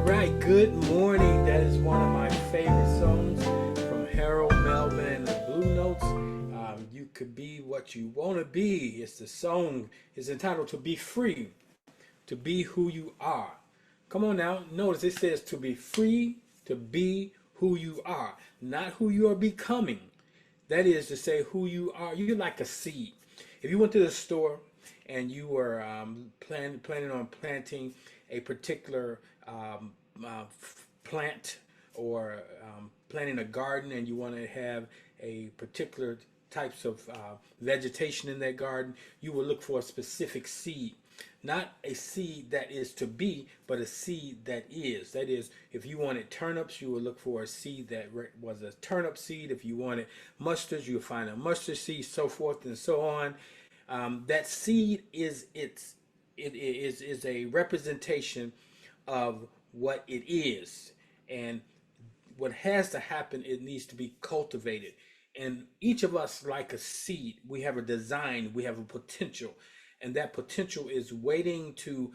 right, good morning. That is one of my favorite songs from Harold Melvin and the Blue Notes. You could be what you want to be. It's the song is entitled "To Be Free," to be who you are. Come on now, notice it says to be free, to be who you are, not who you are becoming. That is to say, who you are. You're like a seed. If you went to the store and you were planning on planting a particular plant or planting a garden and you want to have a particular types of vegetation in that garden, you will look for a specific seed. Not a seed that is to be, but a seed that is. That is, if you wanted turnips, you would look for a seed that was a turnip seed. If you wanted mustards, you would find a mustard seed, so forth and so on. That seed is a representation of what it is, and what has to happen, it needs to be cultivated. And each of us, like a seed, we have a design, we have a potential, and that potential is waiting to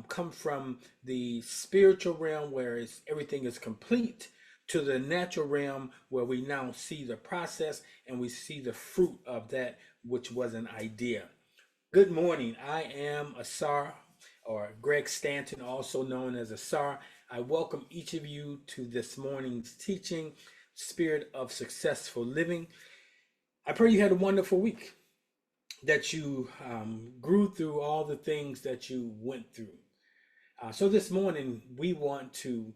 come from the spiritual realm where everything is complete to the natural realm where we now see the process and we see the fruit of that which was an idea. Good morning. I am Asar, or Greg Stanton, also known as Asar. I welcome each of you to this morning's teaching, Spirit of Successful Living. I pray you had a wonderful week, that you grew through all the things that you went through. So this morning, we want to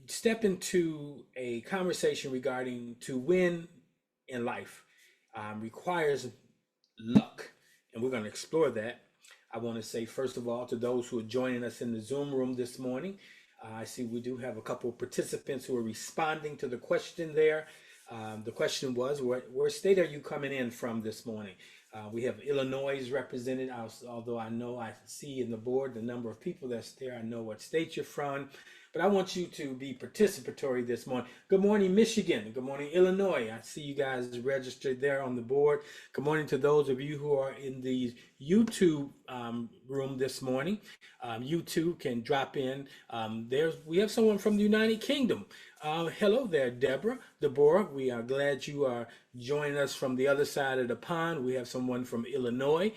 step into a conversation regarding to win in life requires luck, and we're going to explore that. I want to say, first of all, to those who are joining us in the Zoom room this morning, I see we do have a couple of participants who are responding to the question there. The question was, where state are you coming in from this morning? We have Illinois represented, although I see in the board the number of people that's there. I know what state you're from, but I want you to be participatory this morning. Good morning, Michigan. Good morning, Illinois. I see you guys registered there on the board. Good morning to those of you who are in the YouTube room this morning. You too can drop in. We have someone from the United Kingdom. Hello there, Deborah. We are glad you are joining us from the other side of the pond. We have someone from Illinois.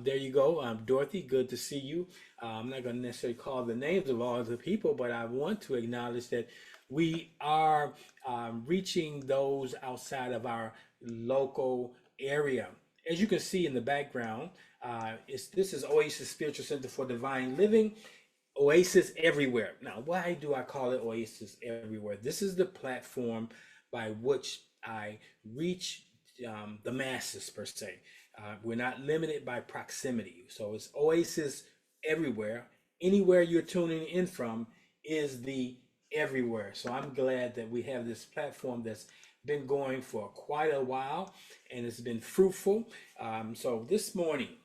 There you go. Dorothy, good to see you. I'm not going to necessarily call the names of all the people, but I want to acknowledge that we are reaching those outside of our local area. As you can see in the background, this is Oasis Spiritual Center for Divine Living. Oasis everywhere. Now, why do I call it Oasis everywhere? This is the platform by which I reach the masses, per se. We're not limited by proximity. So it's Oasis everywhere. Anywhere you're tuning in from is the everywhere. So I'm glad that we have this platform that's been going for quite a while and it's been fruitful. So this morning,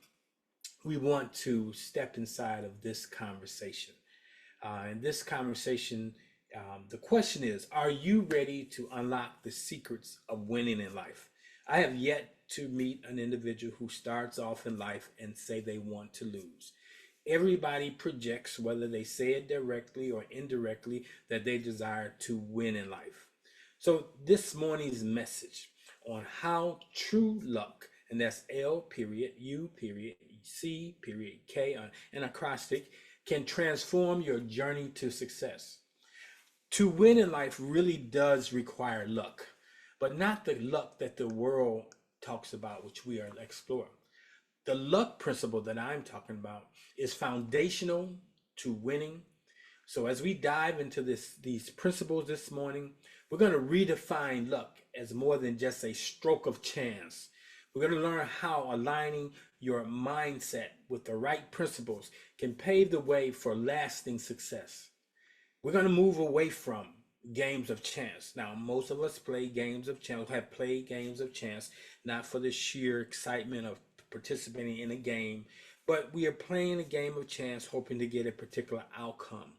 we want to step inside of this conversation. In this conversation, the question is, are you ready to unlock the secrets of winning in life? I have yet to meet an individual who starts off in life and say they want to lose. Everybody projects, whether they say it directly or indirectly, that they desire to win in life. So this morning's message on how true luck, and that's L.U.C.K, an acrostic, can transform your journey to success. To win in life really does require luck, but not the luck that the world talks about, which we are exploring. The luck principle that I'm talking about is foundational to winning. So as we dive into these principles this morning, we're going to redefine luck as more than just a stroke of chance. We're going to learn how aligning your mindset with the right principles can pave the way for lasting success. We're going to move away from games of chance. Now, most of us play games of chance, have played games of chance, not for the sheer excitement of participating in a game, but we are playing a game of chance hoping to get a particular outcome.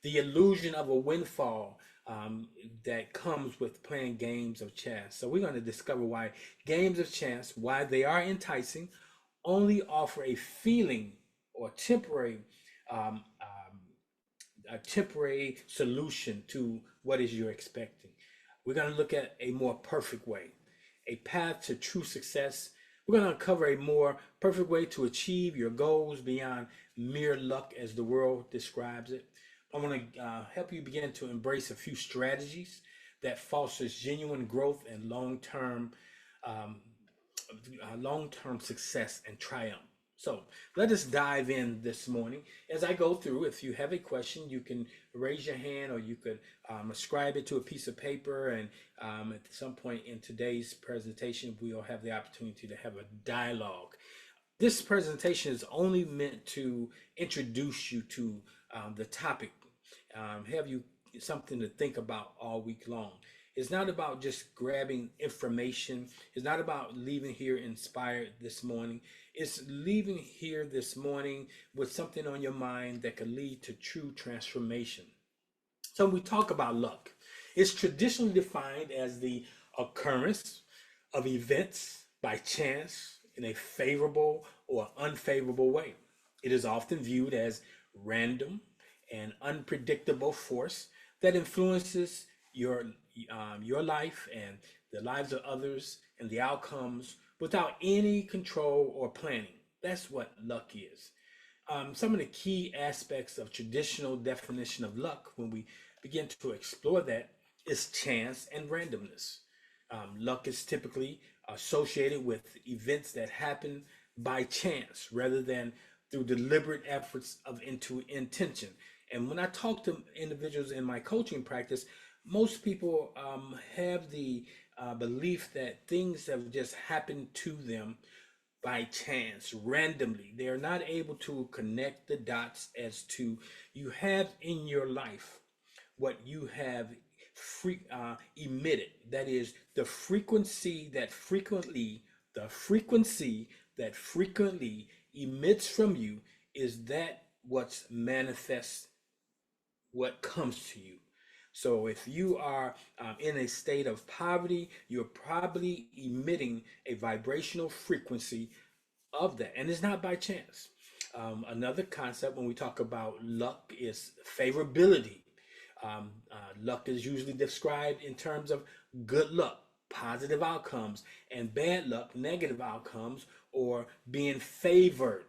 The illusion of a windfall that comes with playing games of chance. So we're going to discover why games of chance, why they are enticing, only offer a feeling or temporary a temporary solution to what is you're expecting. We're going to look at a more perfect way, a path to true success. We're going to uncover a more perfect way to achieve your goals beyond mere luck as the world describes it. I want to help you begin to embrace a few strategies that fosters genuine growth and um, long-term success and triumph. So let us dive in this morning. As I go through, if you have a question, you can raise your hand or you could ascribe it to a piece of paper. And at some point in today's presentation, we'll have the opportunity to have a dialogue. This presentation is only meant to introduce you to the topic, have you something to think about all week long. It's not about just grabbing information. It's not about leaving here inspired this morning. It's leaving here this morning with something on your mind that could lead to true transformation. So when we talk about luck, it's traditionally defined as the occurrence of events by chance in a favorable or unfavorable way. It is often viewed as random and unpredictable force that influences your life and the lives of others and the outcomes without any control or planning. That's what luck is. Some of the key aspects of traditional definition of luck, when we begin to explore that, is chance and randomness. Luck is typically associated with events that happen by chance rather than through deliberate efforts of into intention. And when I talk to individuals in my coaching practice, most people have the belief that things have just happened to them by chance, randomly. They are not able to connect the dots as to you have in your life what you have emitted. That is the frequency that frequently emits from you is that what's manifests what comes to you. So if you are in a state of poverty, you're probably emitting a vibrational frequency of that, and it's not by chance. Another concept when we talk about luck is favorability. Luck is usually described in terms of good luck, positive outcomes, and bad luck, negative outcomes, or being favored.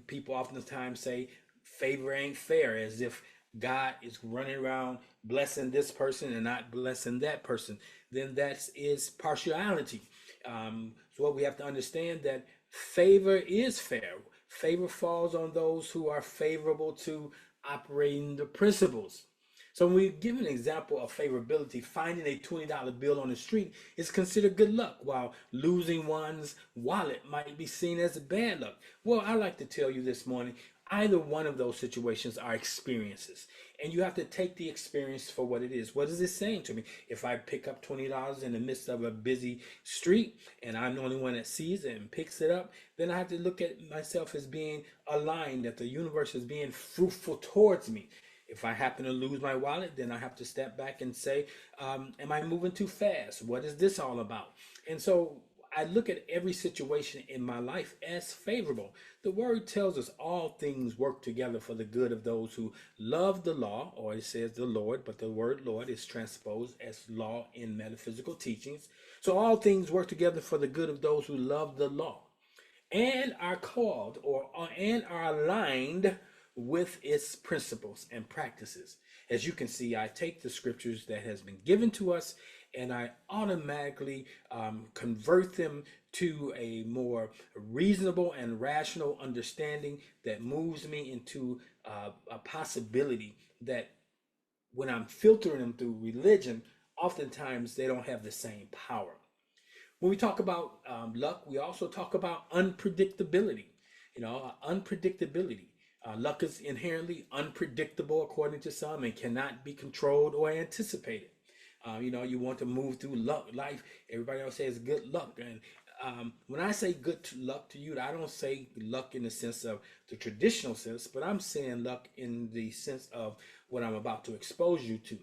People oftentimes say favor ain't fair, as if God is running around blessing this person and not blessing that person. Then that is partiality. So what we have to understand that favor is fair. Favor falls on those who are favorable to operating the principles. So when we give an example of favorability, finding a $20 bill on the street is considered good luck, while losing one's wallet might be seen as bad luck. Well, I like to tell you this morning, either one of those situations are experiences, and you have to take the experience for what it is. What is it saying to me? If I pick up $20 in the midst of a busy street and I'm the only one that sees it and picks it up, then I have to look at myself as being aligned, that the universe is being fruitful towards me. If I happen to lose my wallet, then I have to step back and say, am I moving too fast? What is this all about? And so I look at every situation in my life as favorable. The word tells us all things work together for the good of those who love the law, or it says the Lord, but the word Lord is transposed as law in metaphysical teachings. So all things work together for the good of those who love the law and are called and are aligned with its principles and practices. As you can see, I take the scriptures that has been given to us and I automatically convert them to a more reasonable and rational understanding that moves me into a possibility that when I'm filtering them through religion, oftentimes they don't have the same power. When we talk about luck, we also talk about unpredictability. Unpredictability. Luck is inherently unpredictable according to some and cannot be controlled or anticipated. You want to move through life. Everybody else says good luck. And when I say luck to you, I don't say luck in the sense of the traditional sense, but I'm saying luck in the sense of what I'm about to expose you to.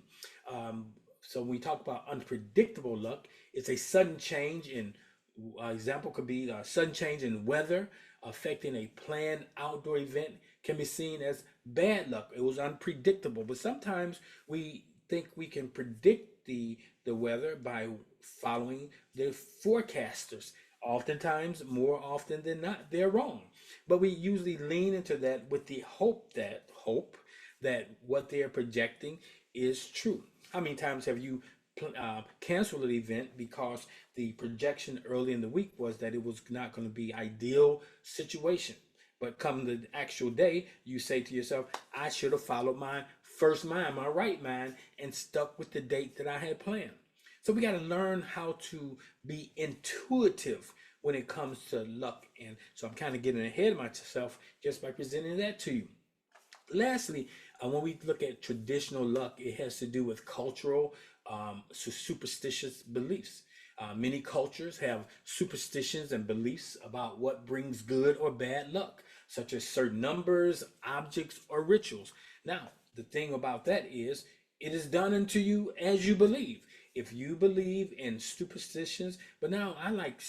So when we talk about unpredictable luck, it's a sudden change in, example could be a sudden change in weather, affecting a planned outdoor event can be seen as bad luck. It was unpredictable, but sometimes we think we can predict the weather by following the forecasters. Oftentimes, more often than not, they're wrong. But we usually lean into that with the hope that what they're projecting is true. How many times have you canceled an event because the projection early in the week was that it was not going to be ideal situation? But come the actual day, you say to yourself, I should have followed my first mind, my right mind, and stuck with the date that I had planned. So we got to learn how to be intuitive when it comes to luck. And so I'm kind of getting ahead of myself just by presenting that to you. Lastly, when we look at traditional luck, it has to do with cultural, superstitious beliefs. Many cultures have superstitions and beliefs about what brings good or bad luck, such as certain numbers, objects, or rituals. Now, the thing about that is, it is done unto you as you believe. If you believe in superstitions, but now I like,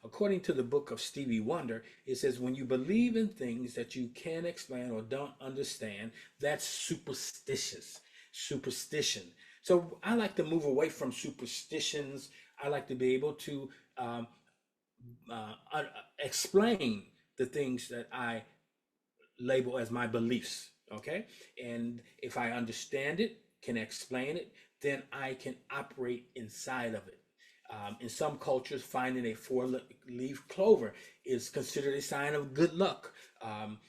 according to the book of Stevie Wonder, it says when you believe in things that you can't explain or don't understand, that's superstitious, superstition. So I like to move away from superstitions. I like to be able to um, explain the things that I label as my beliefs. Okay. And if I understand it, can explain it, then I can operate inside of it. In some cultures, finding a four-leaf clover is considered a sign of good luck.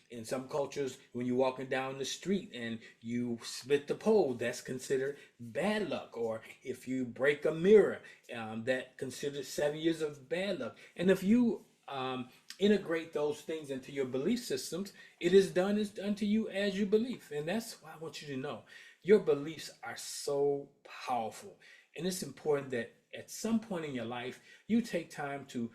In some cultures, when you're walking down the street and you split the pole, that's considered bad luck. Or if you break a mirror, that considered 7 years of bad luck. And if you integrate those things into your belief systems, it is done to you as you believe. And that's why I want you to know your beliefs are so powerful. And it's important that at some point in your life, you take time to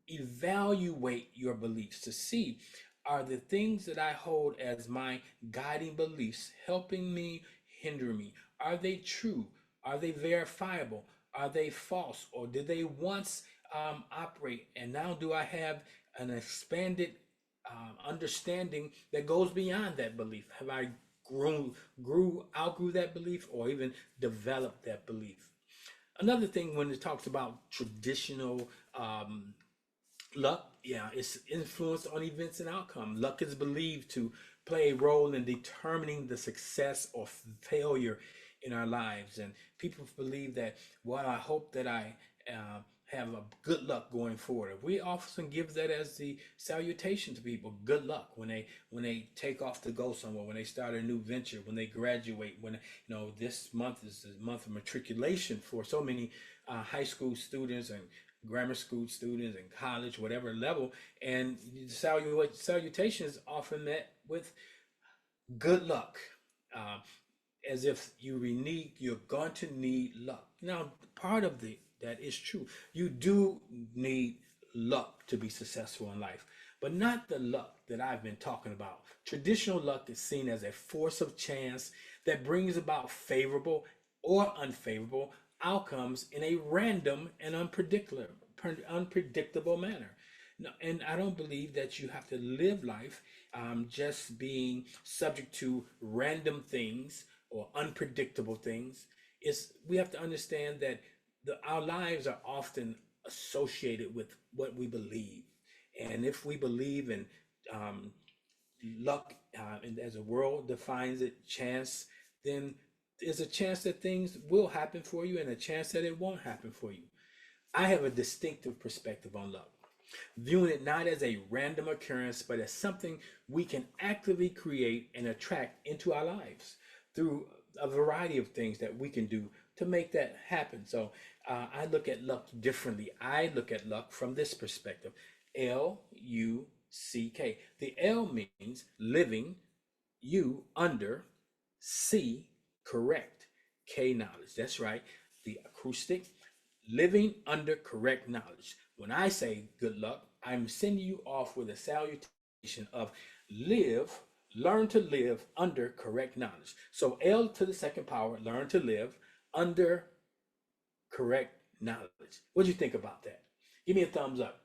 evaluate your beliefs to see, are the things that I hold as my guiding beliefs helping me, hinder me? Are they true? Are they verifiable? Are they false? Or did they once operate? And now do I have an expanded understanding that goes beyond that belief? Have I outgrew that belief, or even developed that belief? Another thing when it talks about traditional luck, yeah, it's influence on events and outcome. Luck is believed to play a role in determining the success or failure in our lives. And people believe that, well, I hope that I have a good luck going forward. We often give that as the salutation to people, good luck when they take off to go somewhere, when they start a new venture, when they graduate, when this month is the month of matriculation for so many high school students and grammar school students and college, whatever level, and the salutation is often met with good luck, uh, as if you're going to need luck. Now, part of that is true. You do need luck to be successful in life, but not the luck that I've been talking about. Traditional luck is seen as a force of chance that brings about favorable or unfavorable outcomes in a random and unpredictable manner. No, and I don't believe that you have to live life just being subject to random things or unpredictable things. We have to understand that our lives are often associated with what we believe, and if we believe in um, luck, and as the world defines it, chance, then there's a chance that things will happen for you and a chance that it won't happen for you. I have a distinctive perspective on luck, viewing it not as a random occurrence, but as something we can actively create and attract into our lives through a variety of things that we can do to make that happen. So I look at luck differently. I look at luck from this perspective: L.U.C.K. The L means living, U under, C correct, K knowledge. That's right. The acoustic, living under correct knowledge. When I say good luck, I'm sending you off with a salutation of live, learn to live under correct knowledge. So L to the second power, learn to live under correct knowledge. What do you think about that? Give me a thumbs up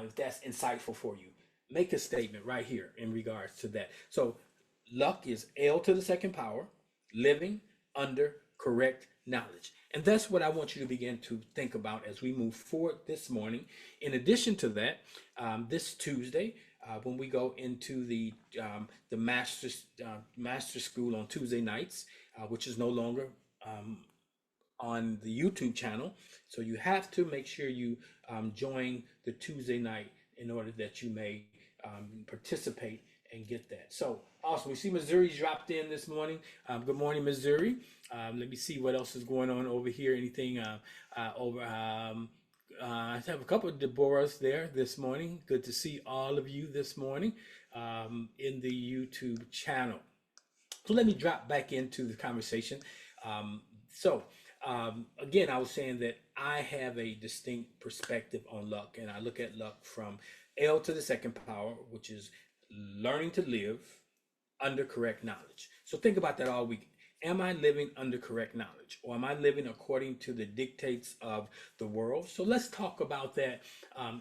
if that's insightful for you. make a statement right here in regards to that. So luck is L to the second power, living under correct knowledge. And that's what I want you to begin to think about as we move forward this morning. In addition to that, this Tuesday, when we go into the master school on Tuesday nights, which is no longer um, on the YouTube channel. So you have to make sure you join the Tuesday night in order that you may participate and get that. So awesome. We see Missouri dropped in this morning. Good morning, Missouri. Let me see what else is going on over here. Anything over? I have a couple of Deborahs there this morning. Good to see all of you this morning in the YouTube channel. So let me drop back into the conversation. Um, so again, I was saying that I have a distinct perspective on luck, and I look at luck from L to the second power, which is learning to live under correct knowledge. So think about that all week. Am I living under correct knowledge, or am I living according to the dictates of the world? So let's talk about that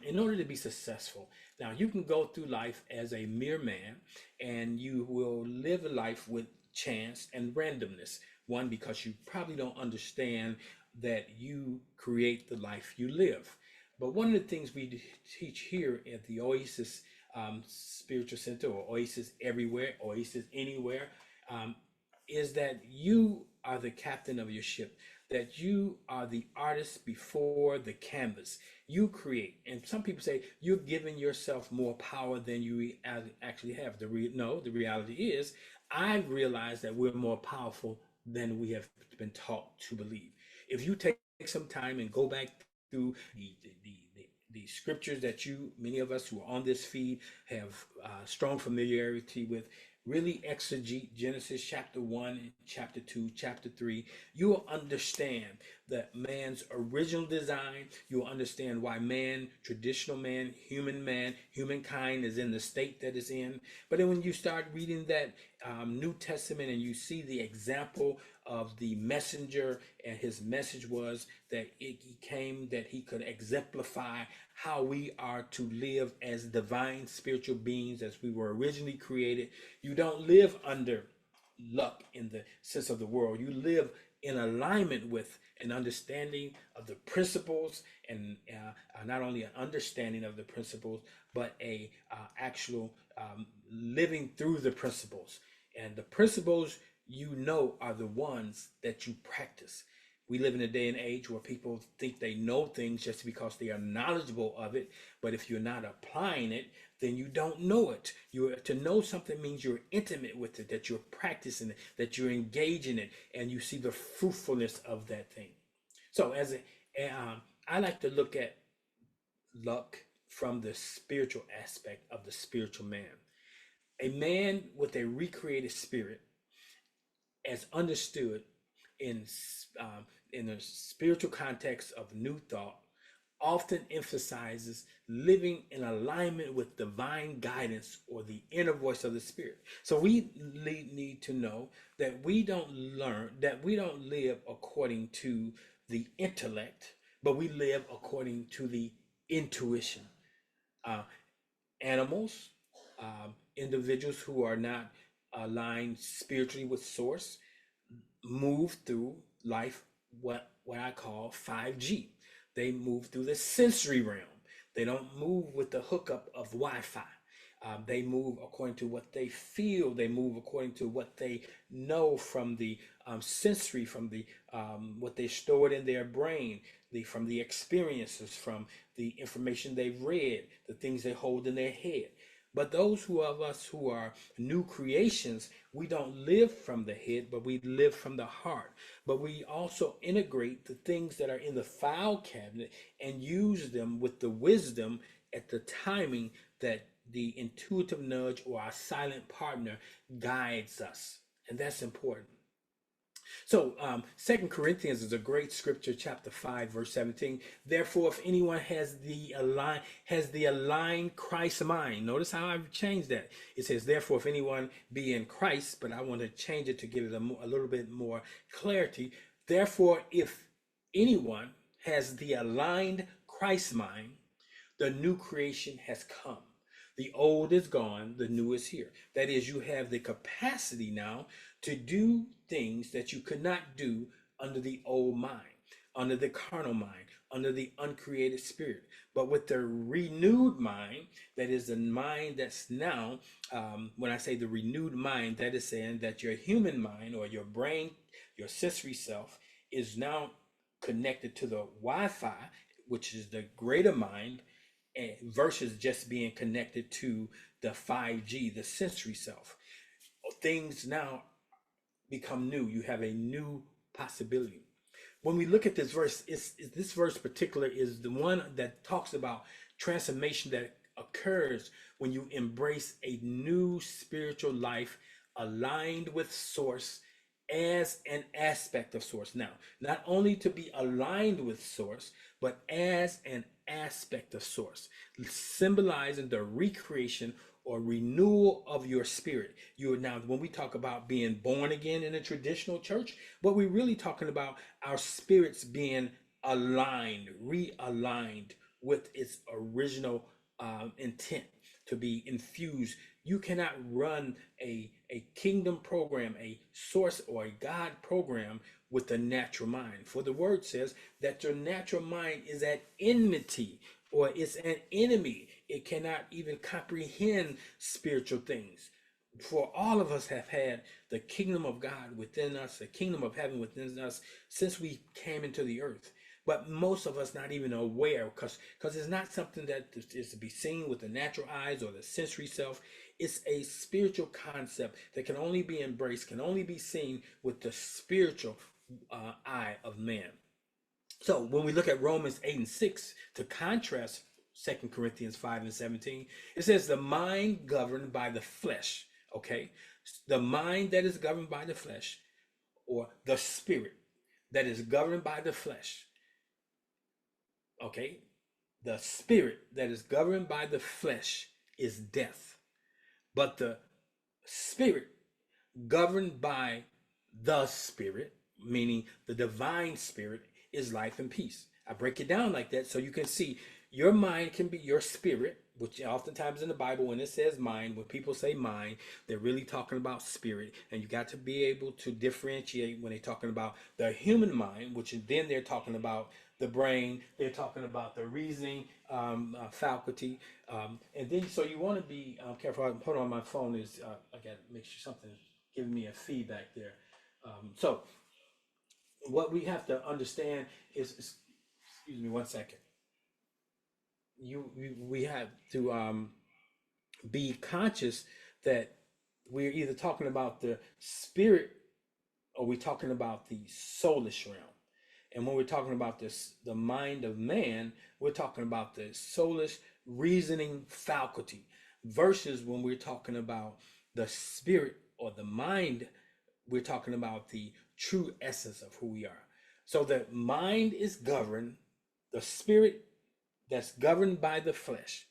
in order to be successful. Now, you can go through life as a mere man, and you will live a life with chance and randomness. One, because you probably don't understand that you create the life you live. But one of the things we teach here at the Oasis Spiritual Center, or Oasis Everywhere, Oasis Anywhere, um, is that you are the captain of your ship, that you are the artist before the canvas. You create. And some people say you're giving yourself more power than you actually have. No, the reality is, I realize that we're more powerful than we have been taught to believe. If you take some time and go back through the scriptures that many of us who are on this feed, have strong familiarity with, really exegete Genesis chapter 1, chapter 2, chapter 3, you will understand that man's original design. You will understand why traditional man, humankind is in the state that it's in. But then when you start reading that New Testament, and you see the example of the messenger, and his message was that he came that he could exemplify how we are to live as divine spiritual beings as we were originally created. You don't live under luck in the sense of the world. You live in alignment with an understanding of the principles, and not only an understanding of the principles, but a actual living through the principles. And the principles, are the ones that you practice. We live in a day and age where people think they know things just because they are knowledgeable of it. But if you're not applying it, then you don't know it. To know something means you're intimate with it, that you're practicing it, that you're engaging it, and you see the fruitfulness of that thing. So I like to look at luck from the spiritual aspect of the spiritual man. A man with a recreated spirit, as understood in in a spiritual context of new thought, often emphasizes living in alignment with divine guidance, or the inner voice of the spirit. So we need to know that we don't live according to the intellect, but we live according to the intuition. Uh, Animals, individuals who are not aligned spiritually with source, move through life what I call 5G. They move through the sensory realm. They don't move with the hookup of Wi-Fi. They move according to what they feel. They move according to what they know from the sensory, from the what they stored in their brain, from the experiences, from the information they've read, the things they hold in their head. But those of us who are new creations, we don't live from the head, but we live from the heart. But we also integrate the things that are in the file cabinet and use them with the wisdom at the timing that the intuitive nudge, or our silent partner, guides us. And that's important. So, 2 Corinthians is a great scripture, chapter 5, verse 17. Therefore, if anyone has the aligned Christ mind. Notice how I've changed that. It says, therefore, if anyone be in Christ, but I want to change it to give it a little bit more clarity. Therefore, if anyone has the aligned Christ mind, the new creation has come. The old is gone, the new is here. That is, you have the capacity now to do things that you could not do under the old mind, under the carnal mind, under the uncreated spirit. But with the renewed mind, that is the mind that's now, when I say the renewed mind, that is saying that your human mind or your brain, your sensory self, is now connected to the Wi-Fi, which is the greater mind, versus just being connected to the 5G, the sensory self. Things now become new. You have a new possibility. When we look at this verse, this verse particular is the one that talks about transformation that occurs when you embrace a new spiritual life aligned with source as an aspect of source. Now, not only to be aligned with source, but as an aspect of source, symbolizing the recreation or renewal of your spirit. You are now, when we talk about being born again in a traditional church, what we're really talking about, our spirits being aligned, realigned with its original intent to be infused. You cannot run a kingdom program, a source or a God program with the natural mind. For the word says that your natural mind is at enmity, or it's an enemy. It cannot even comprehend spiritual things. For all of us have had the kingdom of God within us, the kingdom of heaven within us since we came into the earth. But most of us not even aware, because it's not something that is to be seen with the natural eyes or the sensory self. It's a spiritual concept that can only be embraced, can only be seen with the spiritual eye of man. So when we look at Romans 8 and 6 to contrast 2 Corinthians 5 and 17, it says the mind governed by the flesh. Okay, the mind that is governed by the flesh, or the spirit that is governed by the flesh. Okay, the spirit that is governed by the flesh is death, but the spirit governed by the spirit, meaning the divine spirit, is life and peace. I break it down like that so you can see your mind can be your spirit, which oftentimes in the Bible, when it says mind, when people say mind, they're really talking about spirit. And you got to be able to differentiate when they're talking about the human mind, which then they're talking about the brain, they're talking about the reasoning faculty. And then, so you want to be careful. Hold on, my phone is, I got to make sure something giving me a feedback there. So what we have to understand is, excuse me one second. We have to be conscious that we're either talking about the spirit or we're talking about the soulish realm. And when we're talking about this, the mind of man, we're talking about the soulish reasoning faculty, versus when we're talking about the spirit or the mind, we're talking about the true essence of who we are. So the mind is governed, the spirit that's governed by the flesh,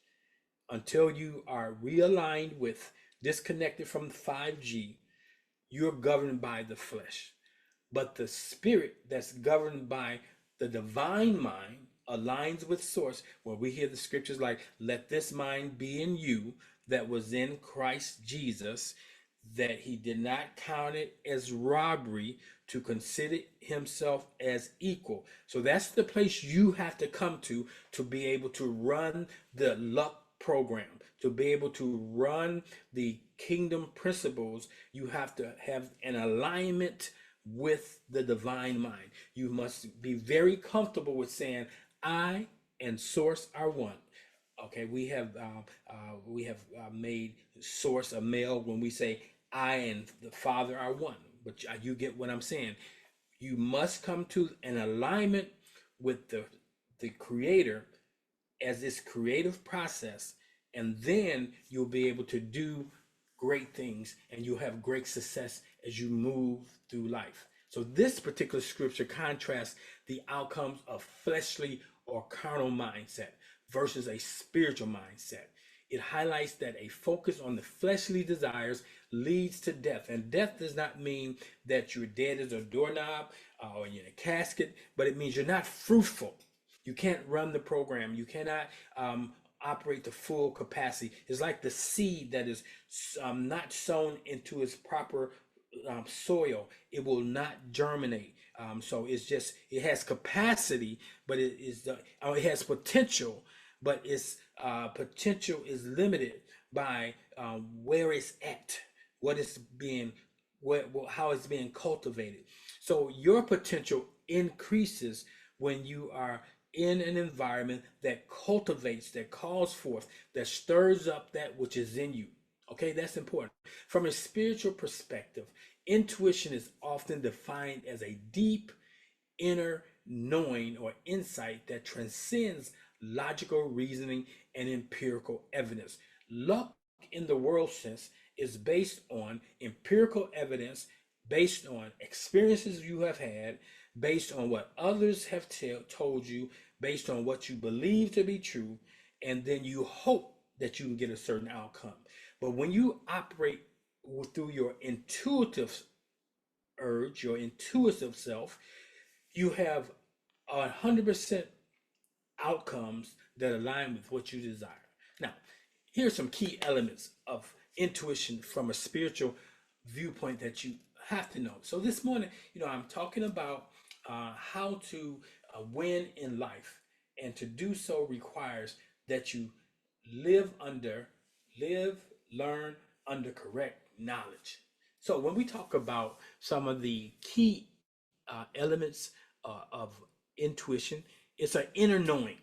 until you are realigned with, disconnected from 5G, you're governed by the flesh. But the spirit that's governed by the divine mind aligns with source, where we hear the scriptures like, let this mind be in you that was in Christ Jesus, that he did not count it as robbery to consider himself as equal. So that's the place you have to come to be able to run the L.U.C. program, to be able to run the kingdom principles. You have to have an alignment with the divine mind. You must be very comfortable with saying, I and source are one. Okay, we have made source a male when we say I and the Father are one. But you get what I'm saying. You must come to an alignment with the Creator as this creative process, and then you'll be able to do great things and you'll have great success as you move through life. So this particular scripture contrasts the outcomes of fleshly or carnal mindset versus a spiritual mindset. It highlights that a focus on the fleshly desires leads to death. And death does not mean that you're dead as a doorknob or you're in a casket, but it means you're not fruitful. You can't run the program. You cannot operate to full capacity. It's like the seed that is not sown into its proper soil. It will not germinate. So it's just, it has capacity, but it has potential, but its potential is limited by where it's at, what it's being, how it's being cultivated. So your potential increases when you are in an environment that cultivates, that calls forth, that stirs up that which is in you. Okay, that's important. From a spiritual perspective, intuition is often defined as a deep inner knowing or insight that transcends logical reasoning and empirical evidence. Luck in the world sense is based on empirical evidence, based on experiences you have had, based on what others have told you, based on what you believe to be true, and then you hope that you can get a certain outcome. But when you operate through your intuitive urge, your intuitive self, you have 100% outcomes that align with what you desire. Now, here's some key elements of intuition from a spiritual viewpoint that you have to know. So this morning, I'm talking about how to win in life, and to do so requires that you live under, live, learn under correct knowledge. So when we talk about some of the key elements of intuition, it's an inner knowing,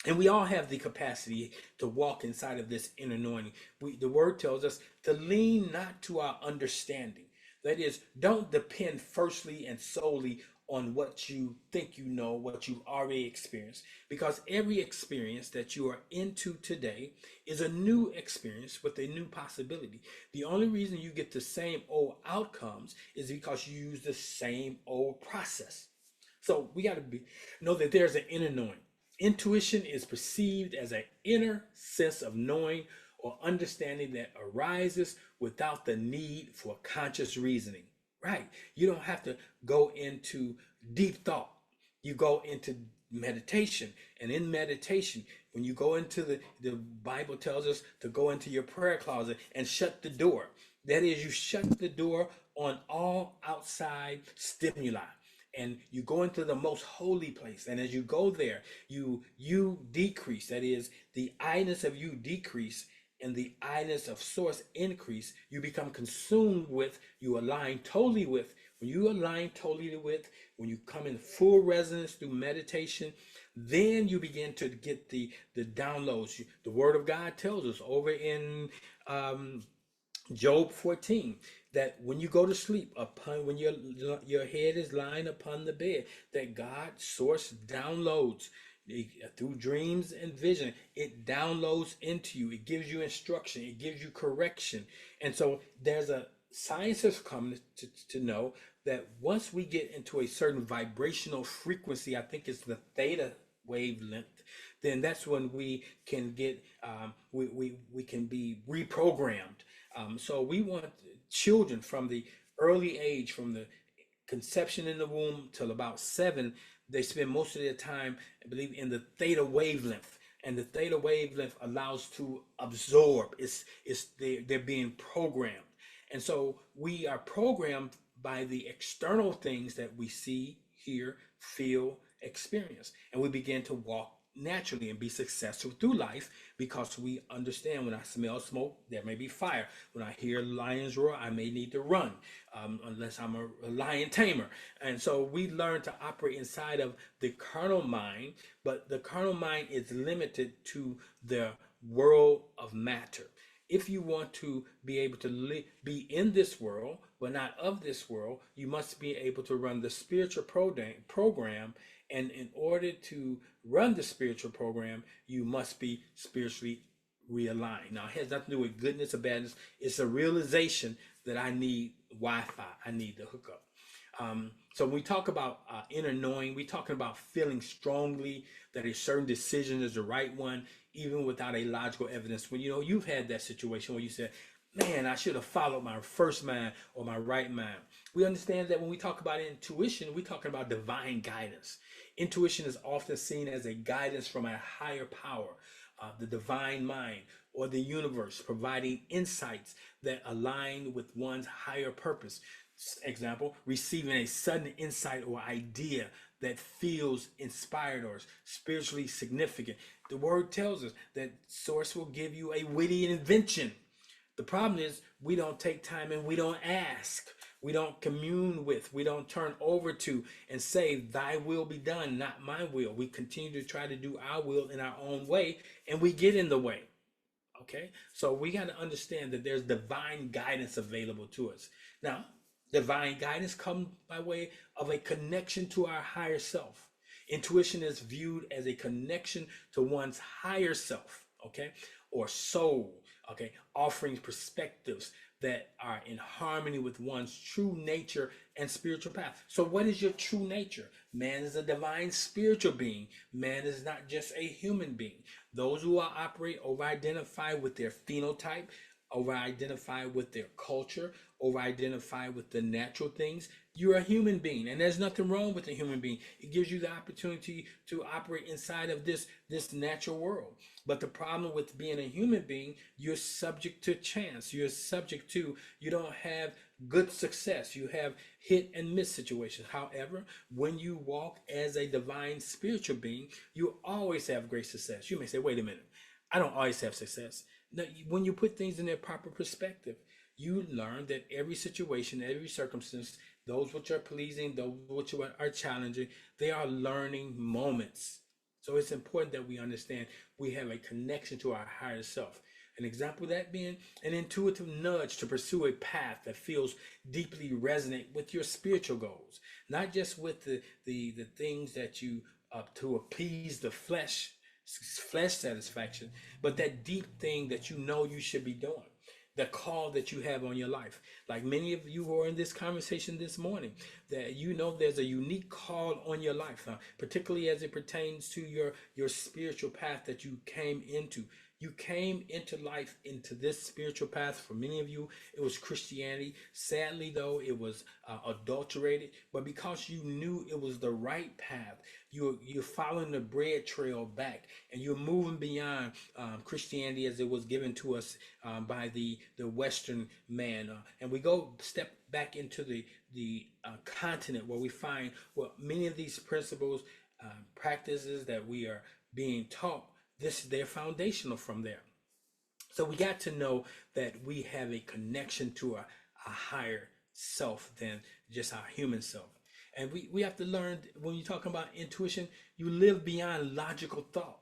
and we all have the capacity to walk inside of this inner knowing. The word tells us to lean not to our understanding. That is, don't depend firstly and solely on what you think you know, what you've already experienced, because every experience that you are into today is a new experience with a new possibility. The only reason you get the same old outcomes is because you use the same old process. So we got to know that there's an inner knowing. Intuition is perceived as an inner sense of knowing or understanding that arises without the need for conscious reasoning. Right? You don't have to go into deep thought. You go into meditation. And in meditation, when you go into the Bible tells us to go into your prayer closet and shut the door. That is, you shut the door on all outside stimuli, and you go into the most holy place. And as you go there, you decrease. That is, the I-ness of you decrease and the I-ness of source increase. You become consumed with, you align totally with. When you align totally with, when you come in full resonance through meditation, then you begin to get the downloads. The word of God tells us over in Job 14, that when you go to sleep, upon when your head is lying upon the bed, that God source downloads through dreams and vision. It downloads into you. It gives you instruction. It gives you correction. And so there's a science has come to know that once we get into a certain vibrational frequency, I think it's the theta wavelength, then that's when we can get we can be reprogrammed. So we want children from the early age, from the conception in the womb till about 7, they spend most of their time, I believe, in the theta wavelength. And the theta wavelength allows to absorb. They're being programmed. And so we are programmed by the external things that we see, hear, feel, experience. And we begin to walk naturally and be successful through life because we understand, when I smell smoke, there may be fire. When I hear lions roar, I may need to run, unless I'm a lion tamer. And so we learn to operate inside of the carnal mind, but the carnal mind is limited to the world of matter. If you want to be able to be in this world, but not of this world, you must be able to run the spiritual program. And in order to run the spiritual program, you must be spiritually realigned. Now, it has nothing to do with goodness or badness. It's a realization that I need Wi-Fi. I need the hookup. So when we talk about inner knowing, we're talking about feeling strongly that a certain decision is the right one, even without a logical evidence. When you've had that situation where you said, man, I should have followed my first mind or my right mind. We understand that when we talk about intuition, we're talking about divine guidance. Intuition is often seen as a guidance from a higher power. the divine mind, or the universe, providing insights that align with one's higher purpose. Example, receiving a sudden insight or idea that feels inspired or spiritually significant. The word tells us that source will give you a witty invention. The problem is we don't take time and we don't ask. We don't commune with, we don't turn over to and say, thy will be done, not my will. We continue to try to do our will in our own way, and we get in the way. Okay, so we got to understand that there's divine guidance available to us. Now, divine guidance comes by way of a connection to our higher self. Intuition is viewed as a connection to one's higher self, okay, or soul, okay, offering perspectives that are in harmony with one's true nature and spiritual path. So, what is your true nature? Man is a divine spiritual being. Man is not just a human being. Those who are operate over identify with their phenotype, over identify with their culture, over identify with the natural things. You're a human being, and there's nothing wrong with a human being. It gives you the opportunity to operate inside of this natural world. But the problem with being a human being, you're subject to chance. You're subject to, you don't have good success. You have hit and miss situations. However, when you walk as a divine spiritual being, you always have great success. You may say, wait a minute, I don't always have success. No, when you put things in their proper perspective, you learn that every situation, every circumstance, those which are pleasing, those which are challenging, they are learning moments. So it's important that we understand we have a connection to our higher self. An example of that being an intuitive nudge to pursue a path that feels deeply resonant with your spiritual goals, not just with the things that you to appease the flesh satisfaction, but that deep thing that you know you should be doing, the call that you have on your life. Like many of you who are in this conversation this morning, that you know there's a unique call on your life, particularly as it pertains to your spiritual path that you came into. You came into life into this spiritual path. For many of you, it was Christianity. Sadly, though, it was adulterated. But because you knew it was the right path, you're following the bread trail back, and you're moving beyond Christianity as it was given to us by the Western man. And we go step back into the continent where we find many of these principles, practices that we are being taught. They're foundational from there. So we got to know that we have a connection to a higher self than just our human self. And we have to learn, when you're talking about intuition, you live beyond logical thought.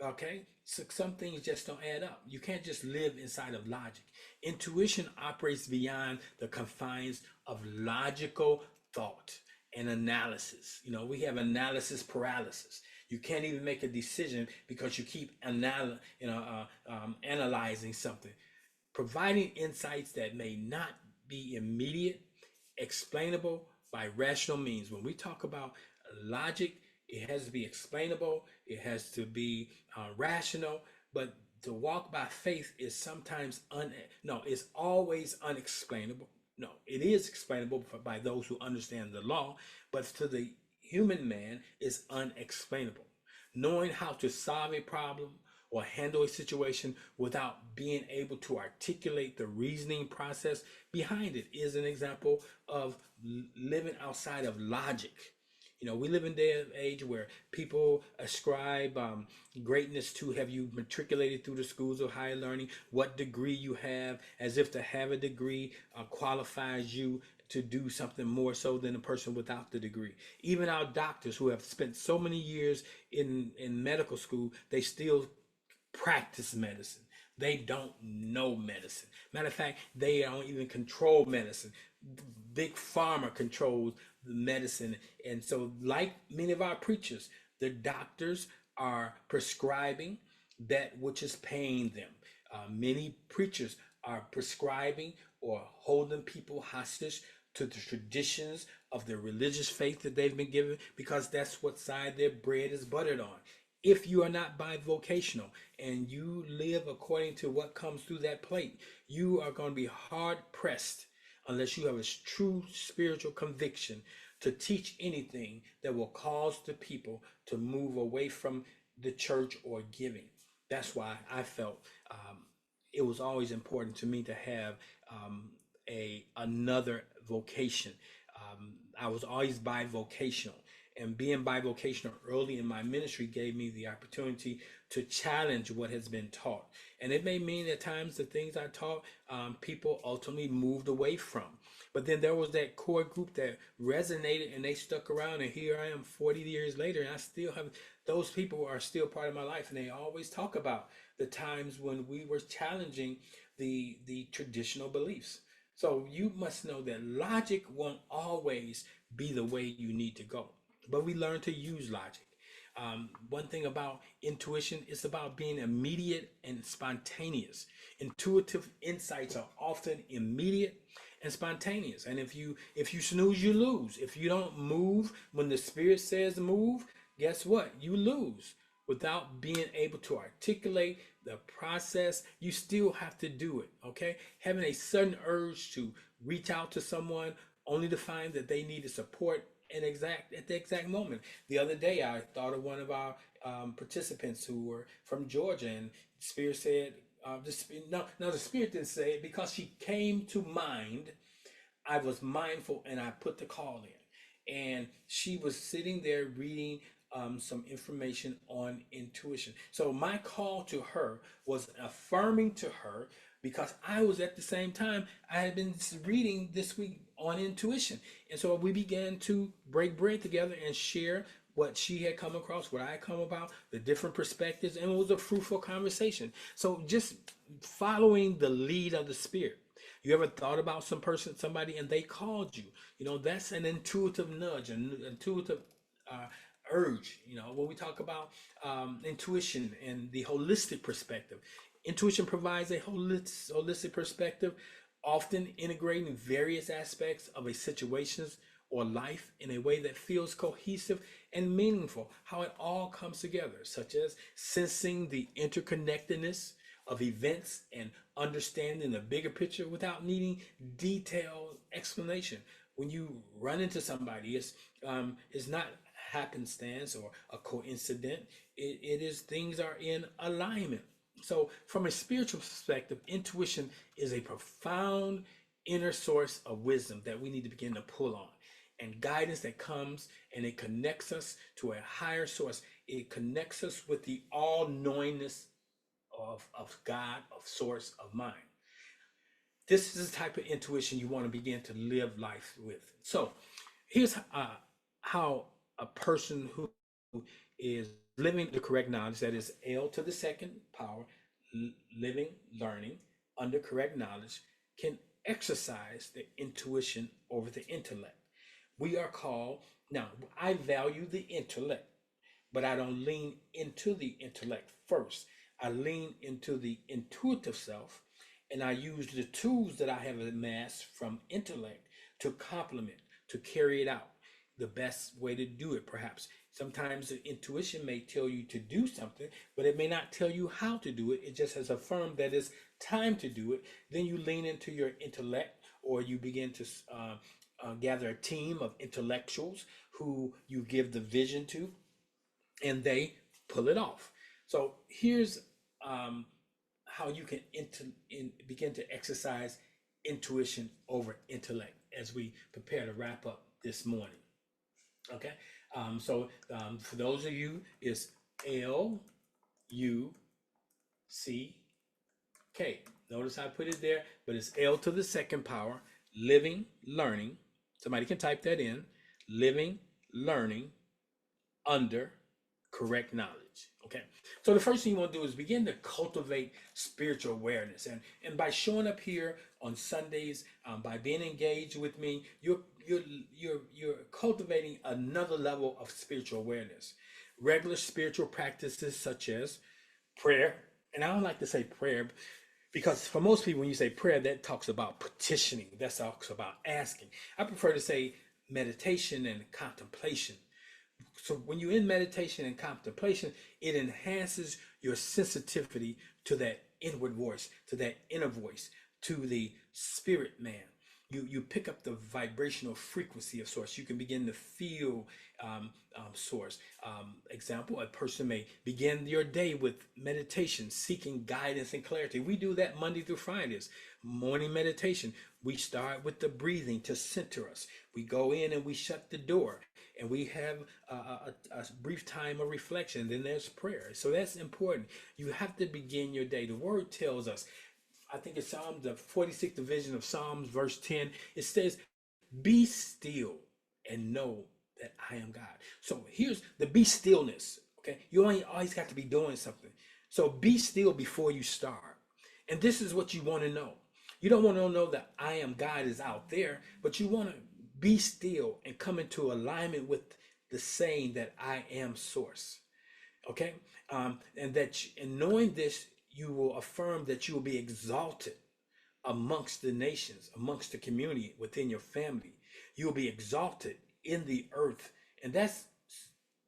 Okay, so some things just don't add up. You can't just live inside of logic. Intuition operates beyond the confines of logical thought and analysis. You know, we have analysis paralysis. You can't even make a decision because you keep analyzing something, providing insights that may not be immediate, explainable by rational means. When we talk about logic, it has to be explainable, it has to be rational, but to walk by faith is sometimes it's always unexplainable. No, it is explainable by those who understand the law, but to the human man is unexplainable. Knowing how to solve a problem or handle a situation without being able to articulate the reasoning process behind it is an example of living outside of logic. You know, we live in a day and age where people ascribe greatness to, have you matriculated through the schools of higher learning, what degree you have, as if to have a degree qualifies you to do something more so than a person without the degree. Even our doctors who have spent so many years in medical school, they still practice medicine. They don't know medicine. Matter of fact, they don't even control medicine. Big pharma controls the medicine. And so, like many of our preachers, the doctors are prescribing that which is paying them. Many preachers are prescribing or holding people hostage to the traditions of the religious faith that they've been given, because that's what side their bread is buttered on. If you are not bivocational and you live according to what comes through that plate, you are going to be hard pressed unless you have a true spiritual conviction to teach anything that will cause the people to move away from the church or giving. That's why I felt it was always important to me to have a another vocation. I was always bivocational, and being bivocational early in my ministry gave me the opportunity to challenge what has been taught. And it may mean at times the things I taught, people ultimately moved away from. But then there was that core group that resonated and they stuck around. And here I am 40 years later, and I still have those people are still part of my life. And they always talk about the times when we were challenging the traditional beliefs. So you must know that logic won't always be the way you need to go, but we learn to use logic. One thing about intuition is about being immediate and spontaneous. Intuitive insights are often immediate and spontaneous. And if you snooze, you lose. If you don't move when the spirit says move, guess what? You lose. Without being able to articulate the process, you still have to do it. Okay, having a sudden urge to reach out to someone only to find that they needed support and exact at the exact moment. The other day, I thought of one of our participants who were from Georgia, and Spirit said, no, the Spirit didn't say it because she came to mind. I was mindful and I put the call in. And she was sitting there reading some information on intuition. So my call to her was affirming to her because I was at the same time, I had been reading this week on intuition. And so we began to break bread together and share what she had come across, what I come about, the different perspectives, and it was a fruitful conversation. So just following the lead of the Spirit. You ever thought about somebody, and they called you? You know, that's an intuitive nudge, an intuitive uh, urge. You know, when we talk about intuition and the holistic perspective, intuition provides a holistic perspective, often integrating various aspects of a situation's or life in a way that feels cohesive and meaningful. How it all comes together, such as sensing the interconnectedness of events and understanding the bigger picture without needing detailed explanation. When you run into somebody, it's not happenstance or a coincidence. It is things are in alignment. So, from a spiritual perspective, intuition is a profound inner source of wisdom that we need to begin to pull on, and guidance that comes and it connects us to a higher source. It connects us with the all knowingness of God, of source, of mind. This is the type of intuition you want to begin to live life with. So here's how a person who is living the correct knowledge, that is L to the second power, living, learning under correct knowledge, can exercise the intuition over the intellect. We are called, now, I value the intellect, but I don't lean into the intellect first. I lean into the intuitive self, and I use the tools that I have amassed from intellect to complement, to carry it out. The best way to do it, perhaps. Sometimes the intuition may tell you to do something, but it may not tell you how to do it. It just has affirmed that it's time to do it. Then you lean into your intellect, or you begin to gather a team of intellectuals who you give the vision to, and they pull it off. So here's how you can begin to exercise intuition over intellect as we prepare to wrap up this morning. Okay, for those of you, it's L.U.C.K. Notice I put it there, but it's L to the second power, living, learning. Somebody can type that in, living, learning under correct knowledge. Okay, so the first thing you want to do is begin to cultivate spiritual awareness, and by showing up here on Sundays, by being engaged with me, you're cultivating another level of spiritual awareness. Regular spiritual practices such as prayer, and I don't like to say prayer because for most people, when you say prayer, that talks about petitioning, that talks about asking. I prefer to say meditation and contemplation. So when you're in meditation and contemplation, it enhances your sensitivity to that inward voice, to that inner voice, to the spirit man. you pick up the vibrational frequency of source. You can begin to feel source. Example: a person may begin your day with meditation, seeking guidance and clarity. We do that Monday through Fridays. Morning meditation. We start with the breathing to center us. We go in and we shut the door, and we have a brief time of reflection. Then there's prayer. So that's important. You have to begin your day. The word tells us, I think it's Psalm, the 46th division of Psalms, verse 10. It says, be still and know that I am God. So here's the be stillness. Okay. You only always got to be doing something. So be still before you start. And this is what you want to know. You don't want to know that I am God is out there, but you want to be still and come into alignment with the saying that I am source. Okay. And that in knowing this, you will affirm that you will be exalted amongst the nations, amongst the community, within your family. You will be exalted in the earth. And that's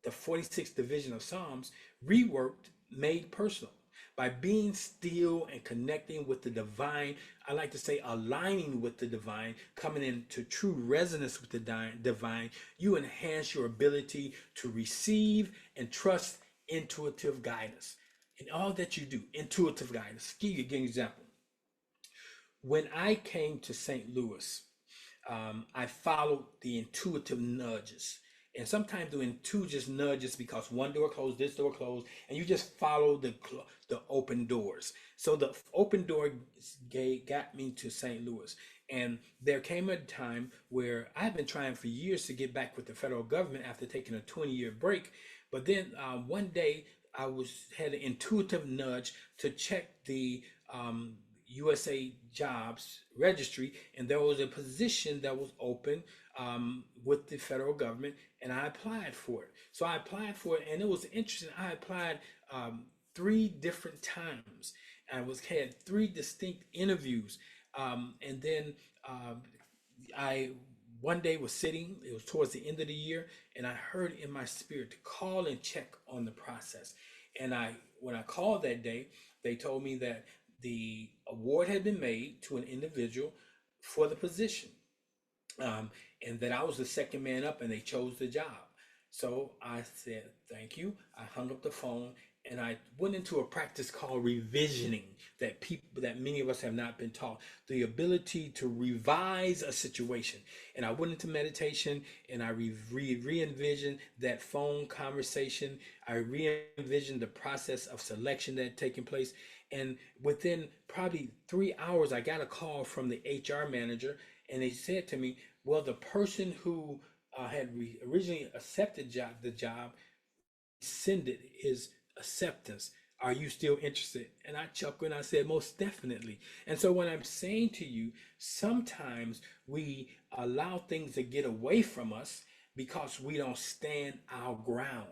the 46th division of Psalms, reworked, made personal. By being still and connecting with the divine, I like to say aligning with the divine, coming into true resonance with the divine, you enhance your ability to receive and trust intuitive guidance. In all that you do, intuitive guidance. Give you an example. When I came to St. Louis, I followed the intuitive nudges. And sometimes the intuitive nudges because one door closed, this door closed, and you just follow the open doors. So the open door got me to St. Louis. And there came a time where I've been trying for years to get back with the federal government after taking a 20-year break. But then one day I had an intuitive nudge to check the USA Jobs Registry, and there was a position that was open with the federal government, and I applied for it. So I applied for it, and it was interesting. I applied 3 different times. Had 3 distinct interviews, and then I one day was sitting. It was towards the end of the year, and I heard in my spirit to call and check on the process. And when I called that day, they told me that the award had been made to an individual for the position, and that I was the second man up, and they chose the job. So I said, thank you. I hung up the phone and I went into a practice called revisioning that many of us have not been taught, the ability to revise a situation. And I went into meditation and I re-envisioned that phone conversation. I re-envisioned the process of selection that had taken place. And within probably 3 hours, I got a call from the HR manager, and they said to me, well, the person who had originally accepted the job rescinded his acceptance. Are you still interested? And I chuckled and I said, most definitely. And so when I'm saying to you, sometimes we allow things to get away from us because we don't stand our ground.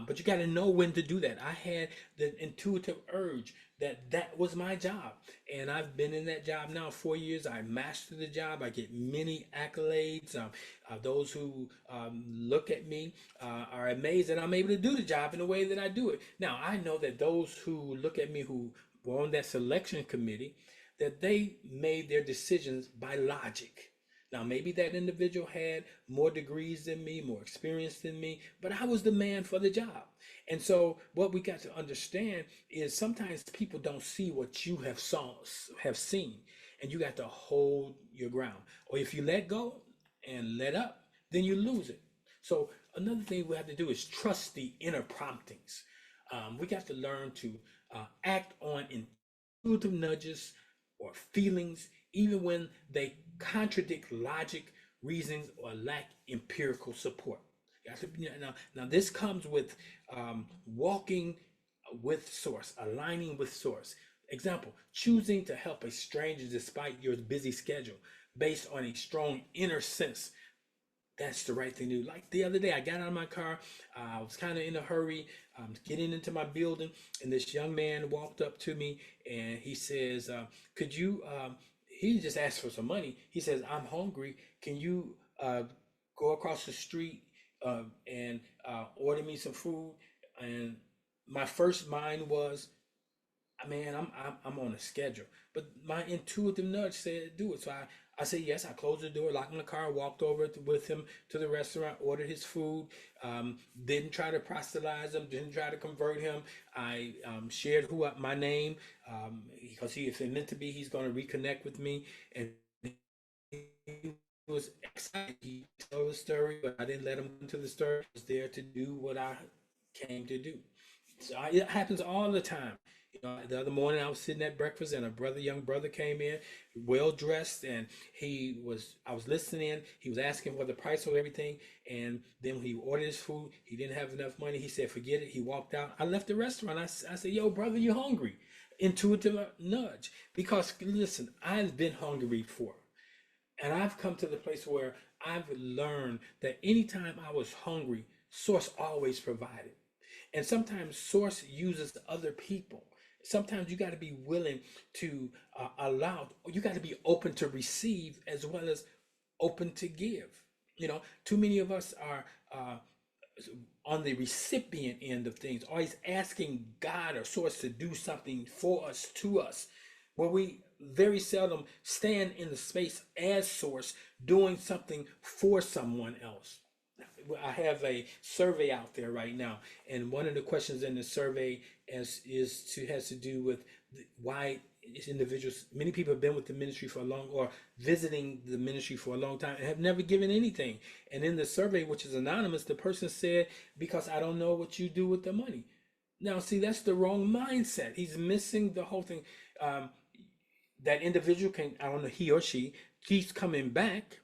But you got to know when to do that. I had the intuitive urge that was my job. And I've been in that job now 4 years. I mastered the job. I get many accolades. Those who look at me are amazed that I'm able to do the job in the way that I do it. Now, I know that those who look at me who were on that selection committee, that they made their decisions by logic. Now, maybe that individual had more degrees than me, more experience than me, but I was the man for the job. And so what we got to understand is sometimes people don't see what you have seen, and you got to hold your ground. Or if you let go and let up, then you lose it. So another thing we have to do is trust the inner promptings. We got to learn to act on intuitive nudges or feelings, even when they contradict logic, reasons, or lack empirical support. Now, this comes with walking with source, aligning with source. Example, choosing to help a stranger despite your busy schedule based on a strong inner sense. That's the right thing to do. Like the other day, I got out of my car. I was kind of in a hurry, getting into my building, and this young man walked up to me and he says, "Could you?" He just asked for some money. He says, "I'm hungry. Can you go across the street and order me some food?" And my first mind was, Man, I'm on a schedule. But my intuitive nudge said do it. So I said yes. I closed the door, locked in the car, walked over with him to the restaurant, ordered his food. Didn't try to proselytize him, didn't try to convert him. I shared my name, because if it meant to be, he's going to reconnect with me. And he was excited. He told the story, but I didn't let him into the story. I was there to do what I came to do. So it happens all the time. The other morning I was sitting at breakfast and young brother came in, well dressed, and I was listening. He was asking for the price of everything, and then when he ordered his food, he didn't have enough money. He said, "Forget it." He walked out. I left the restaurant. I said, "Yo, brother, you hungry?" Intuitive nudge, because listen, I've been hungry before. And I've come to the place where I've learned that anytime I was hungry, Source always provided. And sometimes Source uses other people. Sometimes you got to be willing to you got to be open to receive as well as open to give. Too many of us are on the recipient end of things, always asking God or Source to do something for us, to us, where we very seldom stand in the space as Source doing something for someone else. I have a survey out there right now, and one of the questions in the survey has to do with why individuals. Many people have been with the ministry for a long, or visiting the ministry for a long time, and have never given anything. And in the survey, which is anonymous, the person said, "Because I don't know what you do with the money." Now, see, that's the wrong mindset. He's missing the whole thing. Um, that individual can, I don't know, he or she keeps coming back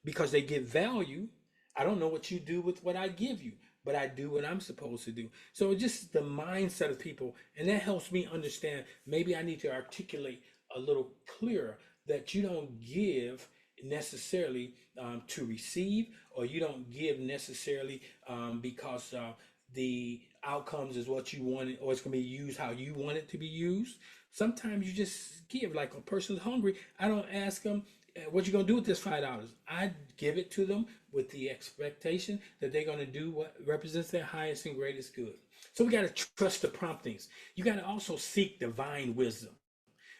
because they get value. I don't know what you do with what I give you, but I do what I'm supposed to do. So just the mindset of people, and that helps me understand maybe I need to articulate a little clearer that you don't give necessarily to receive, or you don't give necessarily because the outcomes is what you want, or it's going to be used how you want it to be used. Sometimes you just give. Like a person's hungry, I don't ask them, what you gonna do with this $5? I give it to them with the expectation that they're gonna do what represents their highest and greatest good. So we gotta trust the promptings. You gotta also seek divine wisdom.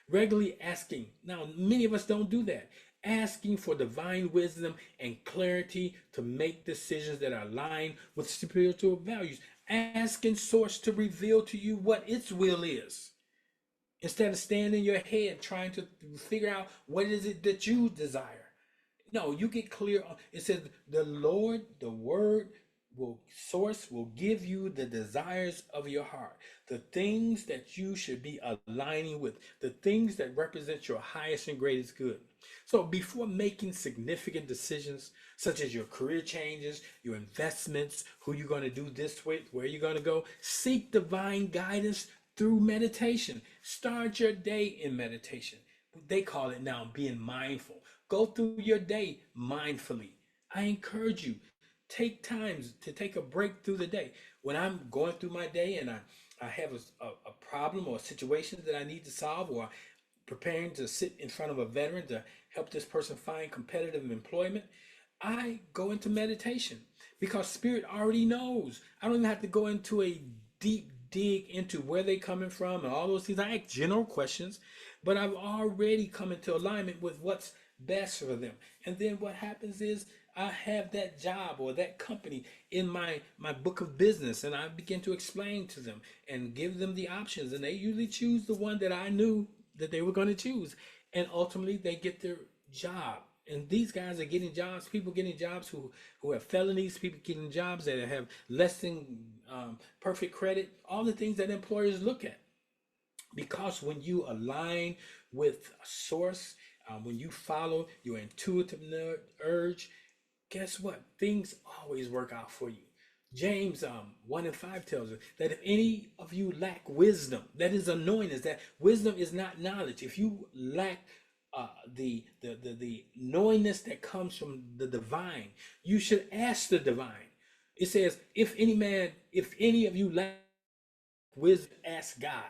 Regularly asking. Now, many of us don't do that. Asking for divine wisdom and clarity to make decisions that are aligned with spiritual values. Asking Source to reveal to you what its will is, instead of staying in your head trying to figure out what is it that you desire. No, you get clear. It says the Lord, the word will Source will give you the desires of your heart, the things that you should be aligning with, the things that represent your highest and greatest good. So before making significant decisions such as your career changes, your investments, who you're going to do this with, where you're going to go, seek divine guidance through meditation. Start your day in meditation. They call it now being mindful. Go through your day mindfully. I encourage you, take times to take a break through the day. When I'm going through my day and I have a problem or a situation that I need to solve, or preparing to sit in front of a veteran to help this person find competitive employment, I go into meditation because Spirit already knows. I don't even have to go into a deep dig into where they coming from and all those things. I ask general questions, but I've already come into alignment with what's best for them. And then what happens is I have that job or that company in my book of business, and I begin to explain to them and give them the options, and they usually choose the one that I knew that they were going to choose, and ultimately they get their job. And these guys are getting jobs, people getting jobs who have felonies, people getting jobs that have less than perfect credit, all the things that employers look at. Because when you align with a Source, when you follow your intuitive urge, guess what? Things always work out for you. James 1 and 5 tells us that if any of you lack wisdom, that is anointing, that wisdom is not knowledge. If you lack the knowingness that comes from the divine, you should ask the divine. It says, if any of you lack wisdom, ask God,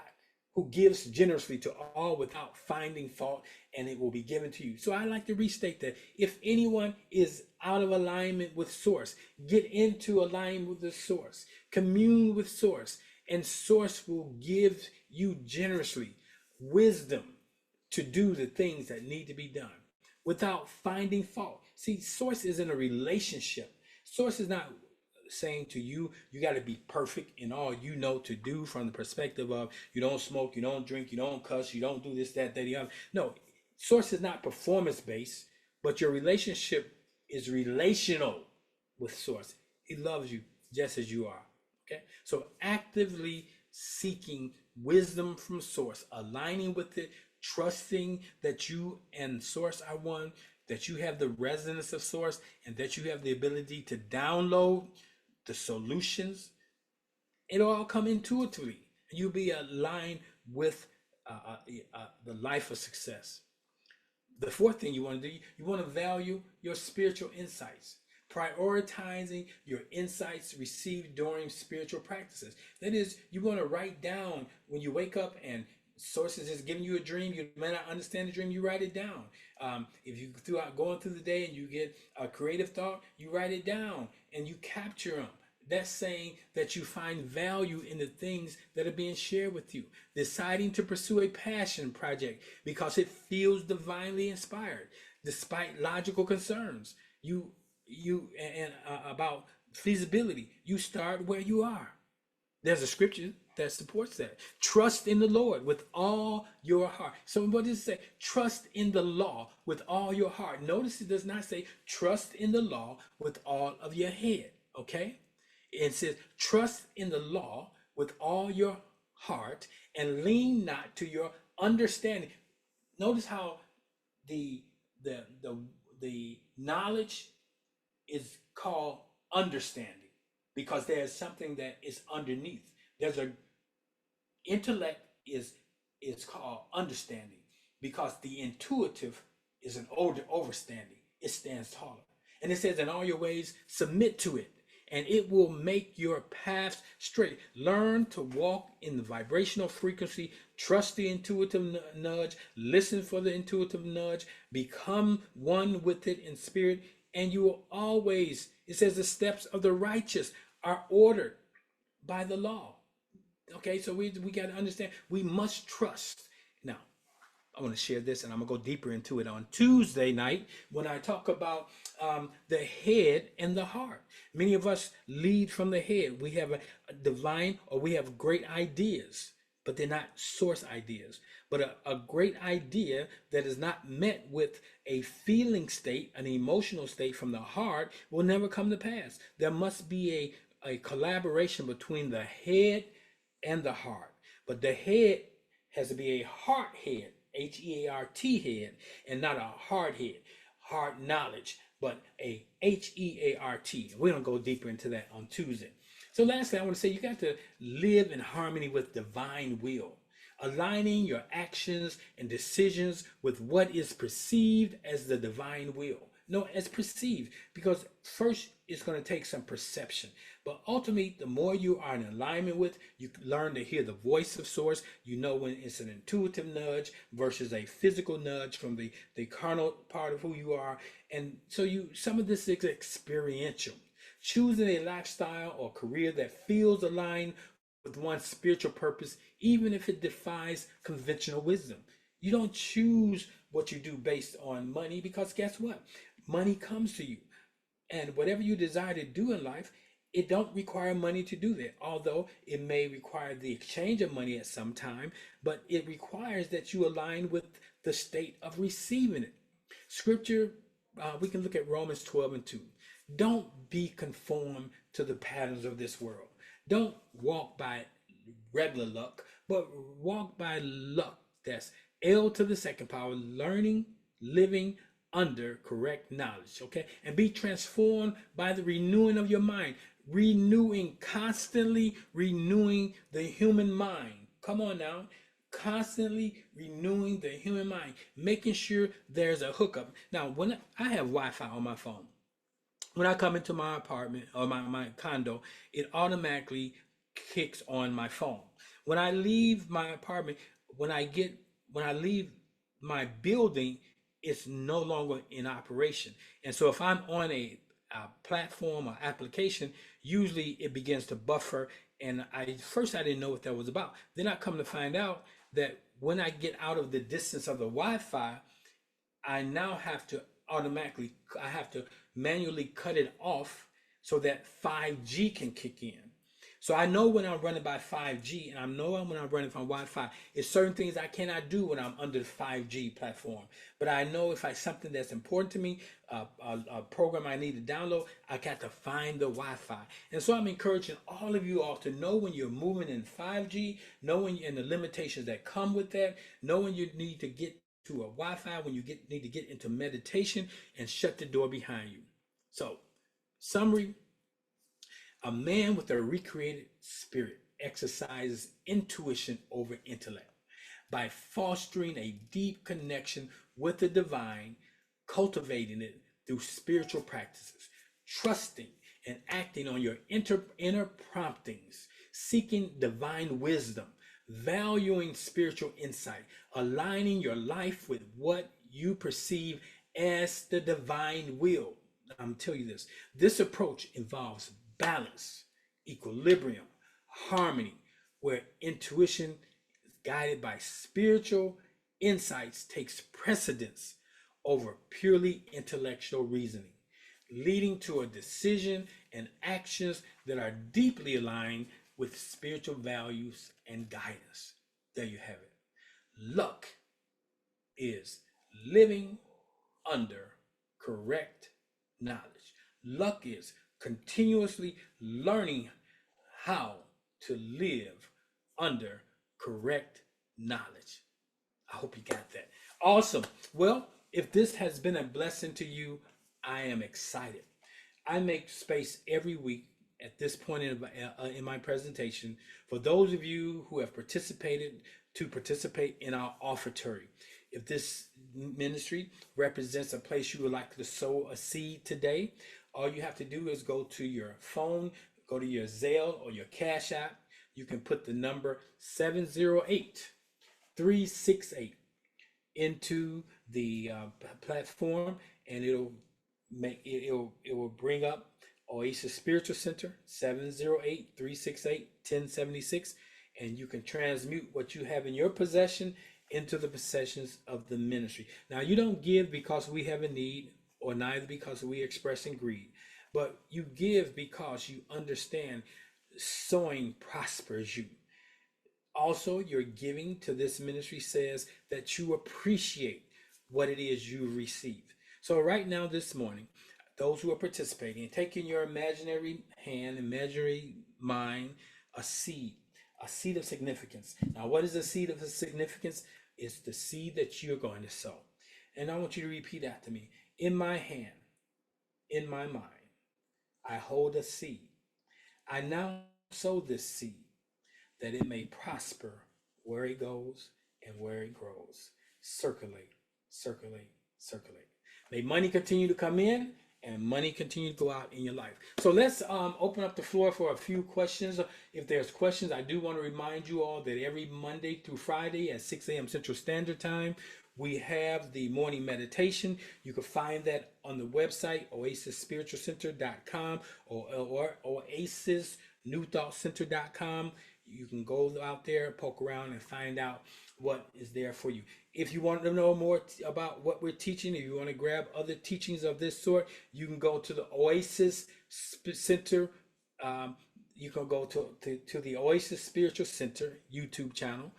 who gives generously to all without finding fault, and it will be given to you. So I like to restate that if anyone is out of alignment with Source, get into alignment with the Source, commune with Source, And source will give you generously wisdom to do the things that need to be done without finding fault. See, source is in a relationship. Source is not saying to you, you got to be perfect in all you know to do from the perspective of you don't smoke, you don't drink, you don't cuss, you don't do this, that, the other. No, source is not performance based, but your relationship is relational with source. He loves you just as you are. Okay, so actively seeking wisdom from source, aligning with it, trusting that you and source are one, that you have the resonance of source, and that you have the ability to download the solutions. It'll all come intuitively, and you'll be aligned with the life of success. The fourth thing you want to do, you want to value your spiritual insights, prioritizing your insights received during spiritual practices. That is, you want to write down when you wake up and sources is giving you a dream. You may not understand the dream, you write it down. If you throughout going through the day and you get a creative thought, you write it down and you capture them. That's saying that you find value in the things that are being shared with you. Deciding to pursue a passion project because it feels divinely inspired, despite logical concerns. About feasibility. You start where you are. There's a scripture that supports that. Trust in the Lord with all your heart. So what does it say? Trust in the law with all your heart. Notice it does not say trust in the law with all of your head. Okay? It says trust in the law with all your heart and lean not to your understanding. Notice how the the the the knowledge is called understanding because there's something that is underneath. There's a intellect is called understanding because the intuitive is an older overstanding. It stands taller. And it says, in all your ways, submit to it, and it will make your paths straight. Learn to walk in the vibrational frequency, trust the intuitive nudge, listen for the intuitive nudge, become one with it in spirit, and you will always, it says, the steps of the righteous are ordered by the law. Okay, so we got to understand we must trust. Now, I want to share this and I'm going to go deeper into it on Tuesday night when I talk about the head and the heart. Many of us lead from the head. We have a divine or we have great ideas, but they're not source ideas. But a great idea that is not met with a feeling state, an emotional state from the heart will never come to pass. There must be a collaboration between the head and the heart. But the head has to be a heart head, Heart head, and not a heart head, heart knowledge, but a Heart. We're going to go deeper into that on Tuesday. So lastly, I want to say you got to live in harmony with divine will, aligning your actions and decisions with what is perceived as the divine will. No, as perceived, because first it's going to take some perception. But ultimately, the more you are in alignment with, you learn to hear the voice of source. You know when it's an intuitive nudge versus a physical nudge from the carnal part of who you are. And so some of this is experiential. Choosing a lifestyle or career that feels aligned with one's spiritual purpose, even if it defies conventional wisdom. You don't choose what you do based on money because guess what? Money comes to you. And whatever you desire to do in life, it don't require money to do that. Although it may require the exchange of money at some time, but it requires that you align with the state of receiving it. Scripture, we can look at Romans 12:2. Don't be conformed to the patterns of this world. Don't walk by regular luck, but walk by luck. That's L to the second power, learning, living under correct knowledge, okay? And be transformed by the renewing of your mind. Constantly renewing the human mind. Come on now. Constantly renewing the human mind, making sure there's a hookup. Now, when I have Wi-Fi on my phone, when I come into my apartment or my condo, it automatically kicks on my phone. When I leave my apartment, when I get when I leave my building, it's no longer in operation. And so if I'm on a platform or application, usually it begins to buffer And I first I didn't know what that was about. Then I come to find out that when I get out of the distance of the Wi-Fi, I now have to automatically, I have to manually cut it off so that 5G can kick in. So I know when I'm running by 5G, and I know when I'm running from Wi-Fi, it's certain things I cannot do when I'm under the 5G platform. But I know if I something that's important to me, a program I need to download, I got to find the Wi-Fi. And so I'm encouraging all of you all to know when you're moving in 5G, knowing and the limitations that come with that, knowing you need to get to a Wi-Fi when you need to get into meditation and shut the door behind you. So, summary: a man with a recreated spirit exercises intuition over intellect by fostering a deep connection with the divine, cultivating it through spiritual practices, trusting and acting on your inner promptings, seeking divine wisdom, valuing spiritual insight, aligning your life with what you perceive as the divine will. I'm telling you this. This approach involves balance, equilibrium, harmony, where intuition guided by spiritual insights takes precedence over purely intellectual reasoning, leading to a decision and actions that are deeply aligned with spiritual values and guidance. There you have it. Luck is living under correct knowledge. Luck is continuously learning how to live under correct knowledge. I hope you got that. Awesome. Well, if this has been a blessing to you, I am excited. I make space every week at this point in my presentation for those of you who have participated to participate in our offertory. If this ministry represents a place you would like to sow a seed today, all you have to do is go to your phone, go to your Zelle or your Cash App. You can put the number 708-368 into the platform, and it will bring up Oasis Spiritual Center 708-368-1076, and you can transmute what you have in your possession into the possessions of the ministry. Now, you don't give because we have a need, or neither because we expressing greed, but you give because you understand sowing prospers you. Also, your giving to this ministry says that you appreciate what it is you received. So right now, this morning, those who are participating, take in your imaginary hand, imaginary mind, a seed, a seed of significance. Now, what is a seed of significance? It's the seed that you're going to sow. And I want you to repeat after me. In my hand, in my mind, I hold a seed. I now sow this seed that it may prosper where it goes and where it grows. Circulate, circulate, circulate. May money continue to come in and money continue to go out in your life. So let's open up the floor for a few questions. If there's questions, I do want to remind you all that every Monday through Friday at 6 a.m. Central Standard Time, we have the morning meditation. You can find that on the website, oasisspiritualcenter.com or oasisnewthoughtcenter.com. You can go out there, poke around, and find out what is there for you. If you want to know more about what we're teaching, if you want to grab other teachings of this sort, you can go to the Oasis Center. You can go to the Oasis Spiritual Center YouTube channel,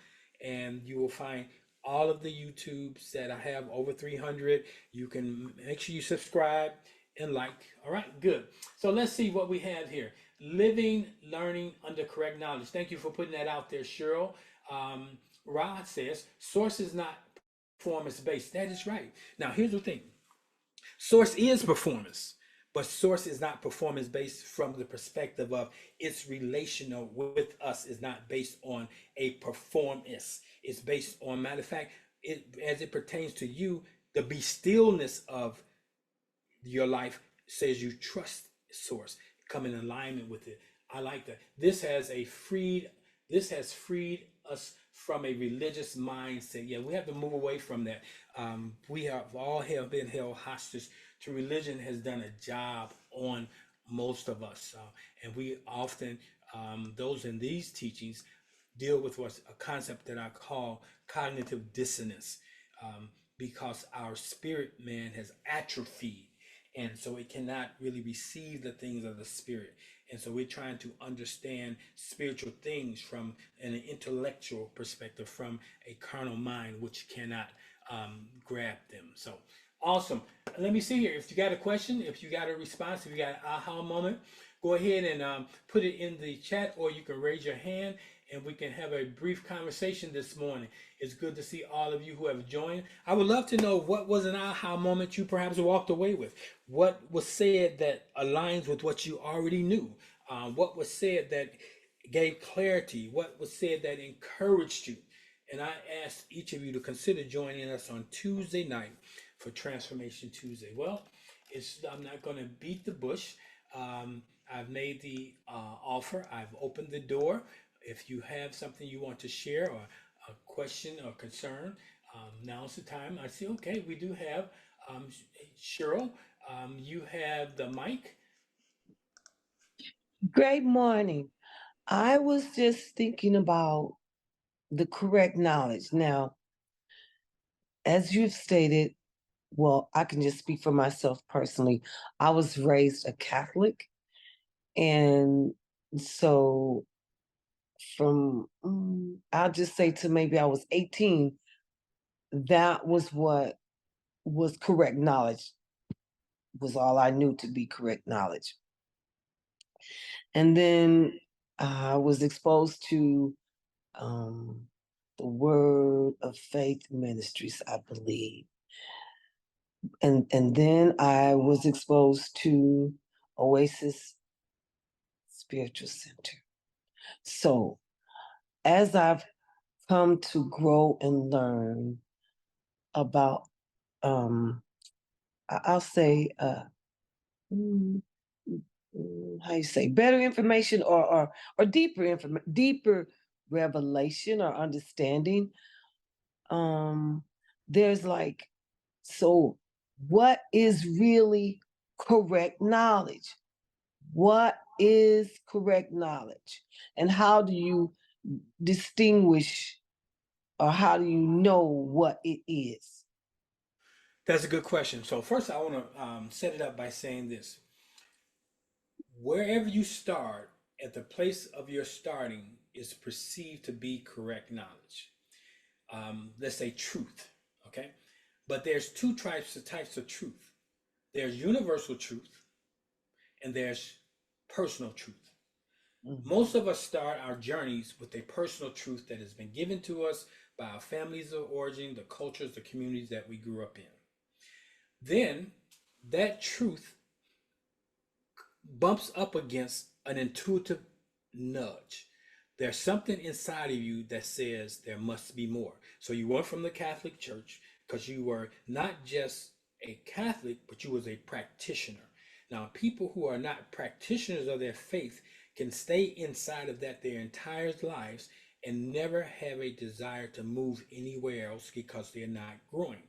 and you will find all of the YouTubes that I have, over 300. You can make sure you subscribe and like. All right, good. So let's see what we have here. Living, learning under correct knowledge. Thank you for putting that out there, Cheryl. Rod says, source is not performance based. That is right. Now, here's the thing. Source is performance, but source is not performance based from the perspective of its relational with us is not based on a performance. It's based on, matter of fact, as it pertains to you, the be stillness of your life says you trust source, come in alignment with it. I like that. This has freed us from a religious mindset. Yeah, we have to move away from that. We have all been held hostage to religion. Has done a job on most of us, and we often those in these teachings deal with what's a concept that I call cognitive dissonance, because our spirit man has atrophied, and so it cannot really receive the things of the spirit. And so we're trying to understand spiritual things from an intellectual perspective, from a carnal mind, which cannot grab them. So awesome. Let me see here. If you got a question, if you got a response, if you got an aha moment, go ahead and put it in the chat, or you can raise your hand and we can have a brief conversation this morning. It's good to see all of you who have joined. I would love to know what was an aha moment you perhaps walked away with. What was said that aligns with what you already knew? What was said that gave clarity? What was said that encouraged you? And I ask each of you to consider joining us on Tuesday night for Transformation Tuesday. Well, I'm not going to beat the bush. I've made the offer. I've opened the door. If you have something you want to share, or a question or concern, now's the time. I see, okay, we do have Cheryl. You have the mic. Great morning. I was just thinking about the correct knowledge. Now, as you've stated, well, I can just speak for myself personally. I was raised a Catholic. And so, I'll just say to maybe I was 18, that was what was correct knowledge, was all I knew to be correct knowledge. And then I was exposed to um, the Word of Faith Ministries, I believe. And then I was exposed to Oasis Spiritual Center. So as I've come to grow and learn about, I'll say, mm, how you say, better information, or deeper revelation or understanding. Um, there's like, so what is really correct knowledge? What is correct knowledge? And how do you distinguish, or how do you know what it is? That's a good question. So first, I want to set it up by saying this: wherever you start, at the place of your starting is perceived to be correct knowledge. Let's say truth, okay? But there's two types of truth. There's universal truth and there's personal truth. Mhm. Most of us start our journeys with a personal truth that has been given to us by our families of origin, the cultures, the communities that we grew up in. Then that truth bumps up against an intuitive nudge. There's something inside of you that says there must be more. So you went from the Catholic Church because you were not just a Catholic, but you was a practitioner. Now, people who are not practitioners of their faith can stay inside of that their entire lives and never have a desire to move anywhere else because they're not growing.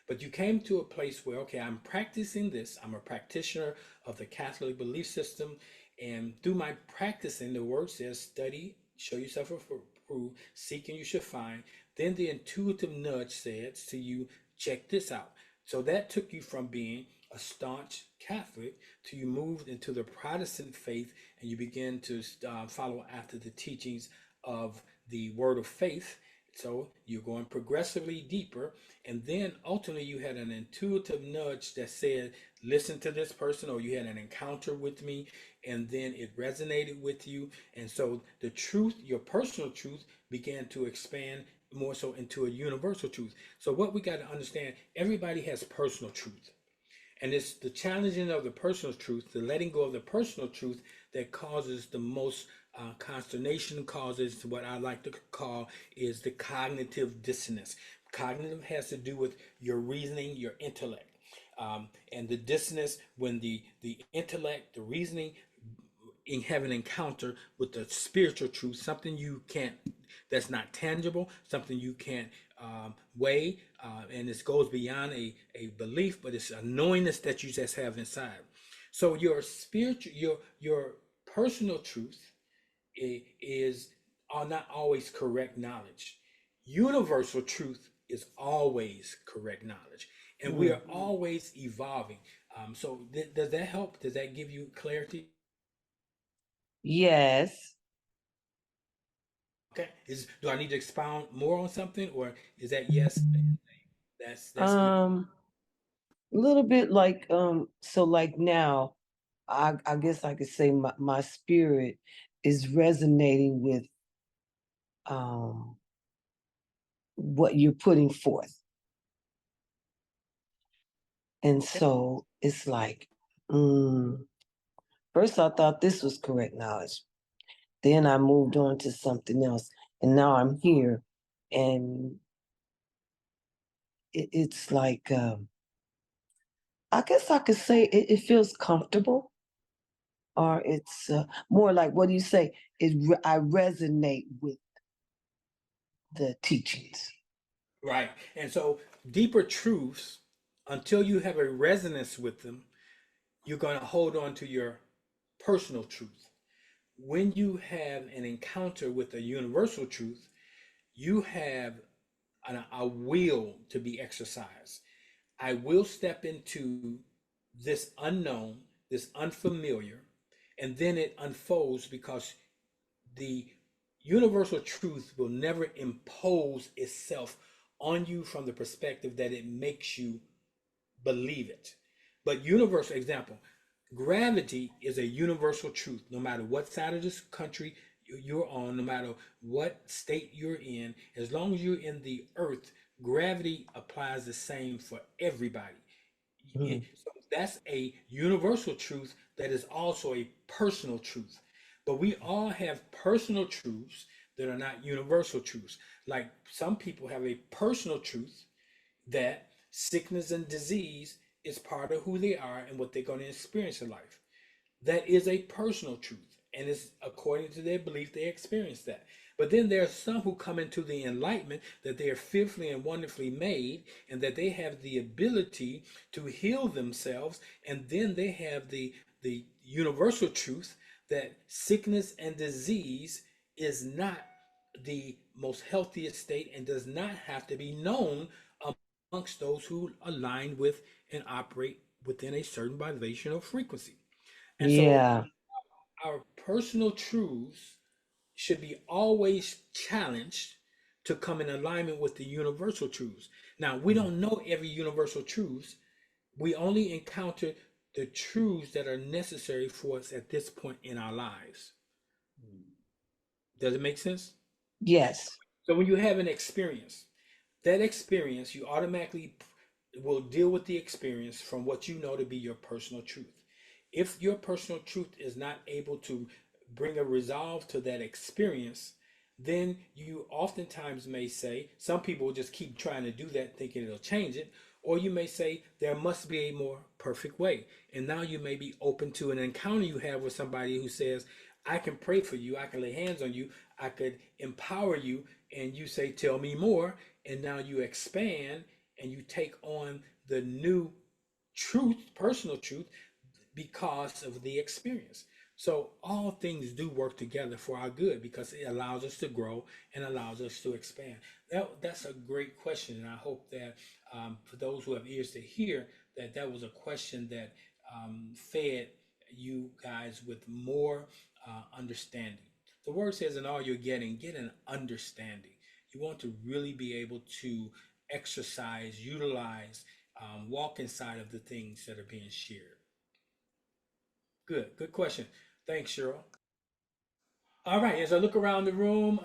But you came to a place where, okay, I'm practicing this. I'm a practitioner of the Catholic belief system. And through my practicing, the word says, study, show yourself approved, seek and you should find. Then the intuitive nudge says to you, check this out. So that took you from being a staunch Catholic to you moved into the Protestant faith and you began to follow after the teachings of the word of faith. So you're going progressively deeper. And then ultimately you had an intuitive nudge that said, listen to this person, or you had an encounter with me, and then it resonated with you. And so the truth, your personal truth, began to expand more so into a universal truth. So what we got to understand, everybody has personal truth. And it's the challenging of the personal truth, the letting go of the personal truth that causes the most consternation, causes what I like to call is the cognitive dissonance. Cognitive has to do with your reasoning, your intellect. And the dissonance when the intellect, the reasoning, in have an encounter with the spiritual truth, something you can't, that's not tangible, something you can't weigh, and this goes beyond a belief, but it's a knowingness that you just have inside. So your spiritual, your personal truth is are not always correct knowledge. Universal truth is always correct knowledge, and we Mm. are always evolving. So does that help? Does that give you clarity? Yes. Okay. Is do I need to expound more on something, or is that yes? That's good. Um, a little bit like so like now, I guess I could say my spirit is resonating with um what you're putting forth. And Okay. so it's like, mm, first I thought this was correct knowledge. Then I moved on to something else. And now I'm here. And it's like, I guess I could say it feels comfortable, or it's more like, what do you say? I resonate with the teachings. Right. And so deeper truths, until you have a resonance with them, you're going to hold on to your personal truth. When you have an encounter with a universal truth, you have a will to be exercised. I will step into this unknown, this unfamiliar, and then it unfolds because the universal truth will never impose itself on you from the perspective that it makes you believe it. But universal example, gravity is a universal truth. No matter what side of this country you're on, no matter what state you're in, as long as you're in the earth, gravity applies the same for everybody. Mm. So that's a universal truth that is also a personal truth. But we all have personal truths that are not universal truths. Like some people have a personal truth that sickness and disease is part of who they are and what they're going to experience in life. That is a personal truth, and it's according to their belief they experience that. But then there are some who come into the enlightenment that they are fearfully and wonderfully made, and that they have the ability to heal themselves, and then they have the universal truth that sickness and disease is not the most healthiest state and does not have to be known amongst those who align with and operate within a certain vibrational frequency. And so Yeah. our personal truths should be always challenged to come in alignment with the universal truths. Now, we don't know every universal truths. We only encounter the truths that are necessary for us at this point in our lives. Does it make sense? Yes. So when you have an experience, that experience, you automatically will deal with the experience from what you know to be your personal truth. If your personal truth is not able to bring a resolve to that experience, then you oftentimes may say, some people will just keep trying to do that thinking it'll change it, or you may say there must be a more perfect way. And now you may be open to an encounter you have with somebody who says, I can pray for you, I can lay hands on you, I could empower you, and you say, tell me more. And now you expand and you take on the new truth, personal truth, because of the experience. So all things do work together for our good because it allows us to grow and allows us to expand. That's a great question, and I hope that for those who have ears to hear, that that was a question that fed you guys with more understanding. The word says, "In all you're getting, get an understanding." You want to really be able to exercise, utilize, walk inside of the things that are being shared. Good question. Thanks, Cheryl. All right, as I look around the room,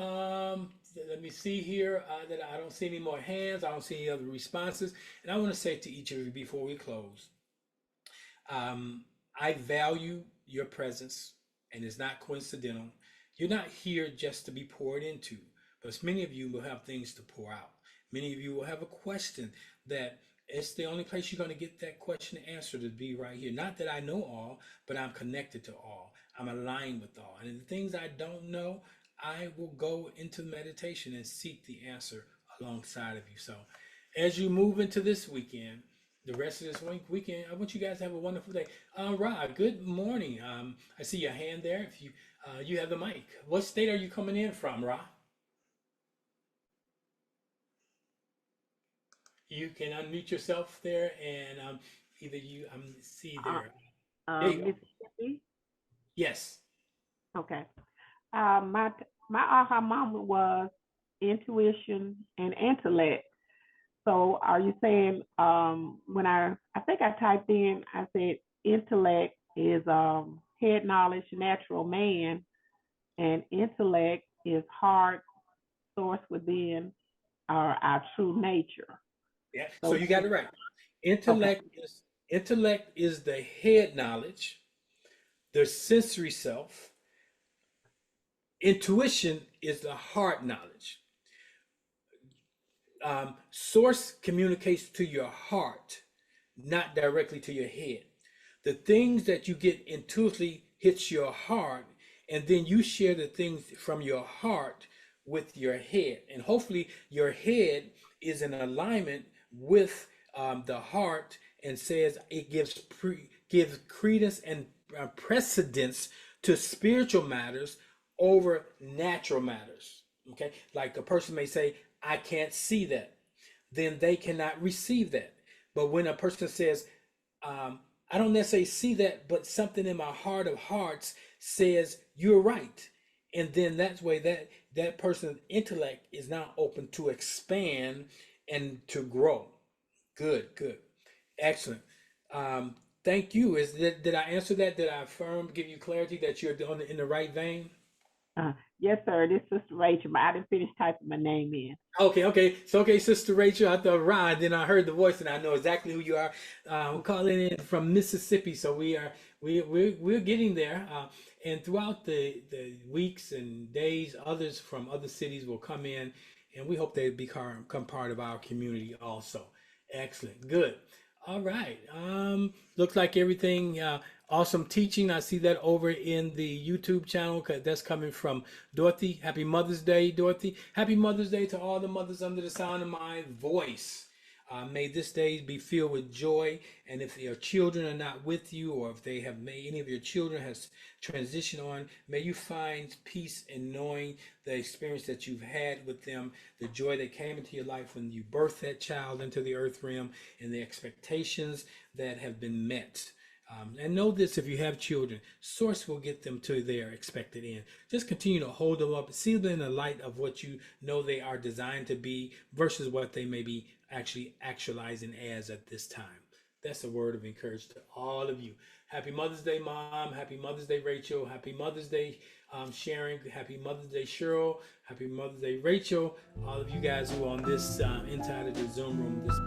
let me see here that I don't see any more hands. I don't see any other responses. And I want to say to each of you before we close, um, I value your presence, and it's not coincidental. You're not here just to be poured into, but many of you will have things to pour out. Many of you will have a question that it's the only place you're going to get that question answered to be right here. Not that I know all, but I'm connected to all. I'm aligned with all. And the things I don't know, I will go into meditation and seek the answer alongside of you. So as you move into this weekend, the rest of this weekend. I want you guys to have a wonderful day. Rod, good morning. I see your hand there. If you have the mic. What state are you coming in from, Rod? You can unmute yourself there, and either you see Uh, there. There you go. Mississippi. Yes. Okay. My aha moment was intuition and intellect. So are you saying when I think I typed in I said intellect is head knowledge, natural man, and intellect is heart source within our true nature. Yeah. So So you got it right. okay. Intellect is the head knowledge, the sensory self. Intuition is the heart knowledge. Source communicates to your heart, not directly to your head. The things that you get intuitively hits your heart, and then you share the things from your heart with your head, and hopefully your head is in alignment with the heart, and says it gives credence and precedence to spiritual matters over natural matters. Okay, like a person may say, I can't see that, then they cannot receive that. But when a person says, I don't necessarily see that, but something in my heart of hearts says you're right, and then that's way that person's intellect is now open to expand and to grow. Good, good, excellent. Thank you. Did I answer that? Did I affirm, give you clarity that you're in the right vein? Yes, sir. This is Sister Rachel, but I didn't finish typing my name in. Okay, okay. So, okay, Sister Rachel, I thought Ron, then I heard the voice and I know exactly who you are. We're calling in from Mississippi, so we're getting there. And throughout the weeks and days, others from other cities will come in, and we hope they become part of our community also. Excellent, good. All right. Looks like everything. Awesome teaching. I see that over in the YouTube channel. 'Cause that's coming from Dorothy. Happy Mother's Day, Dorothy. Happy Mother's Day to all the mothers under the sound of my voice. May this day be filled with joy. And if your children are not with you, or if they have made any of your children has transitioned on, may you find peace in knowing the experience that you've had with them, the joy that came into your life when you birthed that child into the earth realm, and the expectations that have been met. And know this, if you have children, Source will get them to their expected end. Just continue to hold them up, see them in the light of what you know they are designed to be versus what they may be actually actualizing as at this time. That's a word of encouragement to all of you. Happy Mother's Day, Mom. Happy Mother's Day, Rachel. Happy Mother's Day, Sharon. Happy Mother's Day, Cheryl. Happy Mother's Day, Rachel. All of you guys who are on this inside of the Zoom room this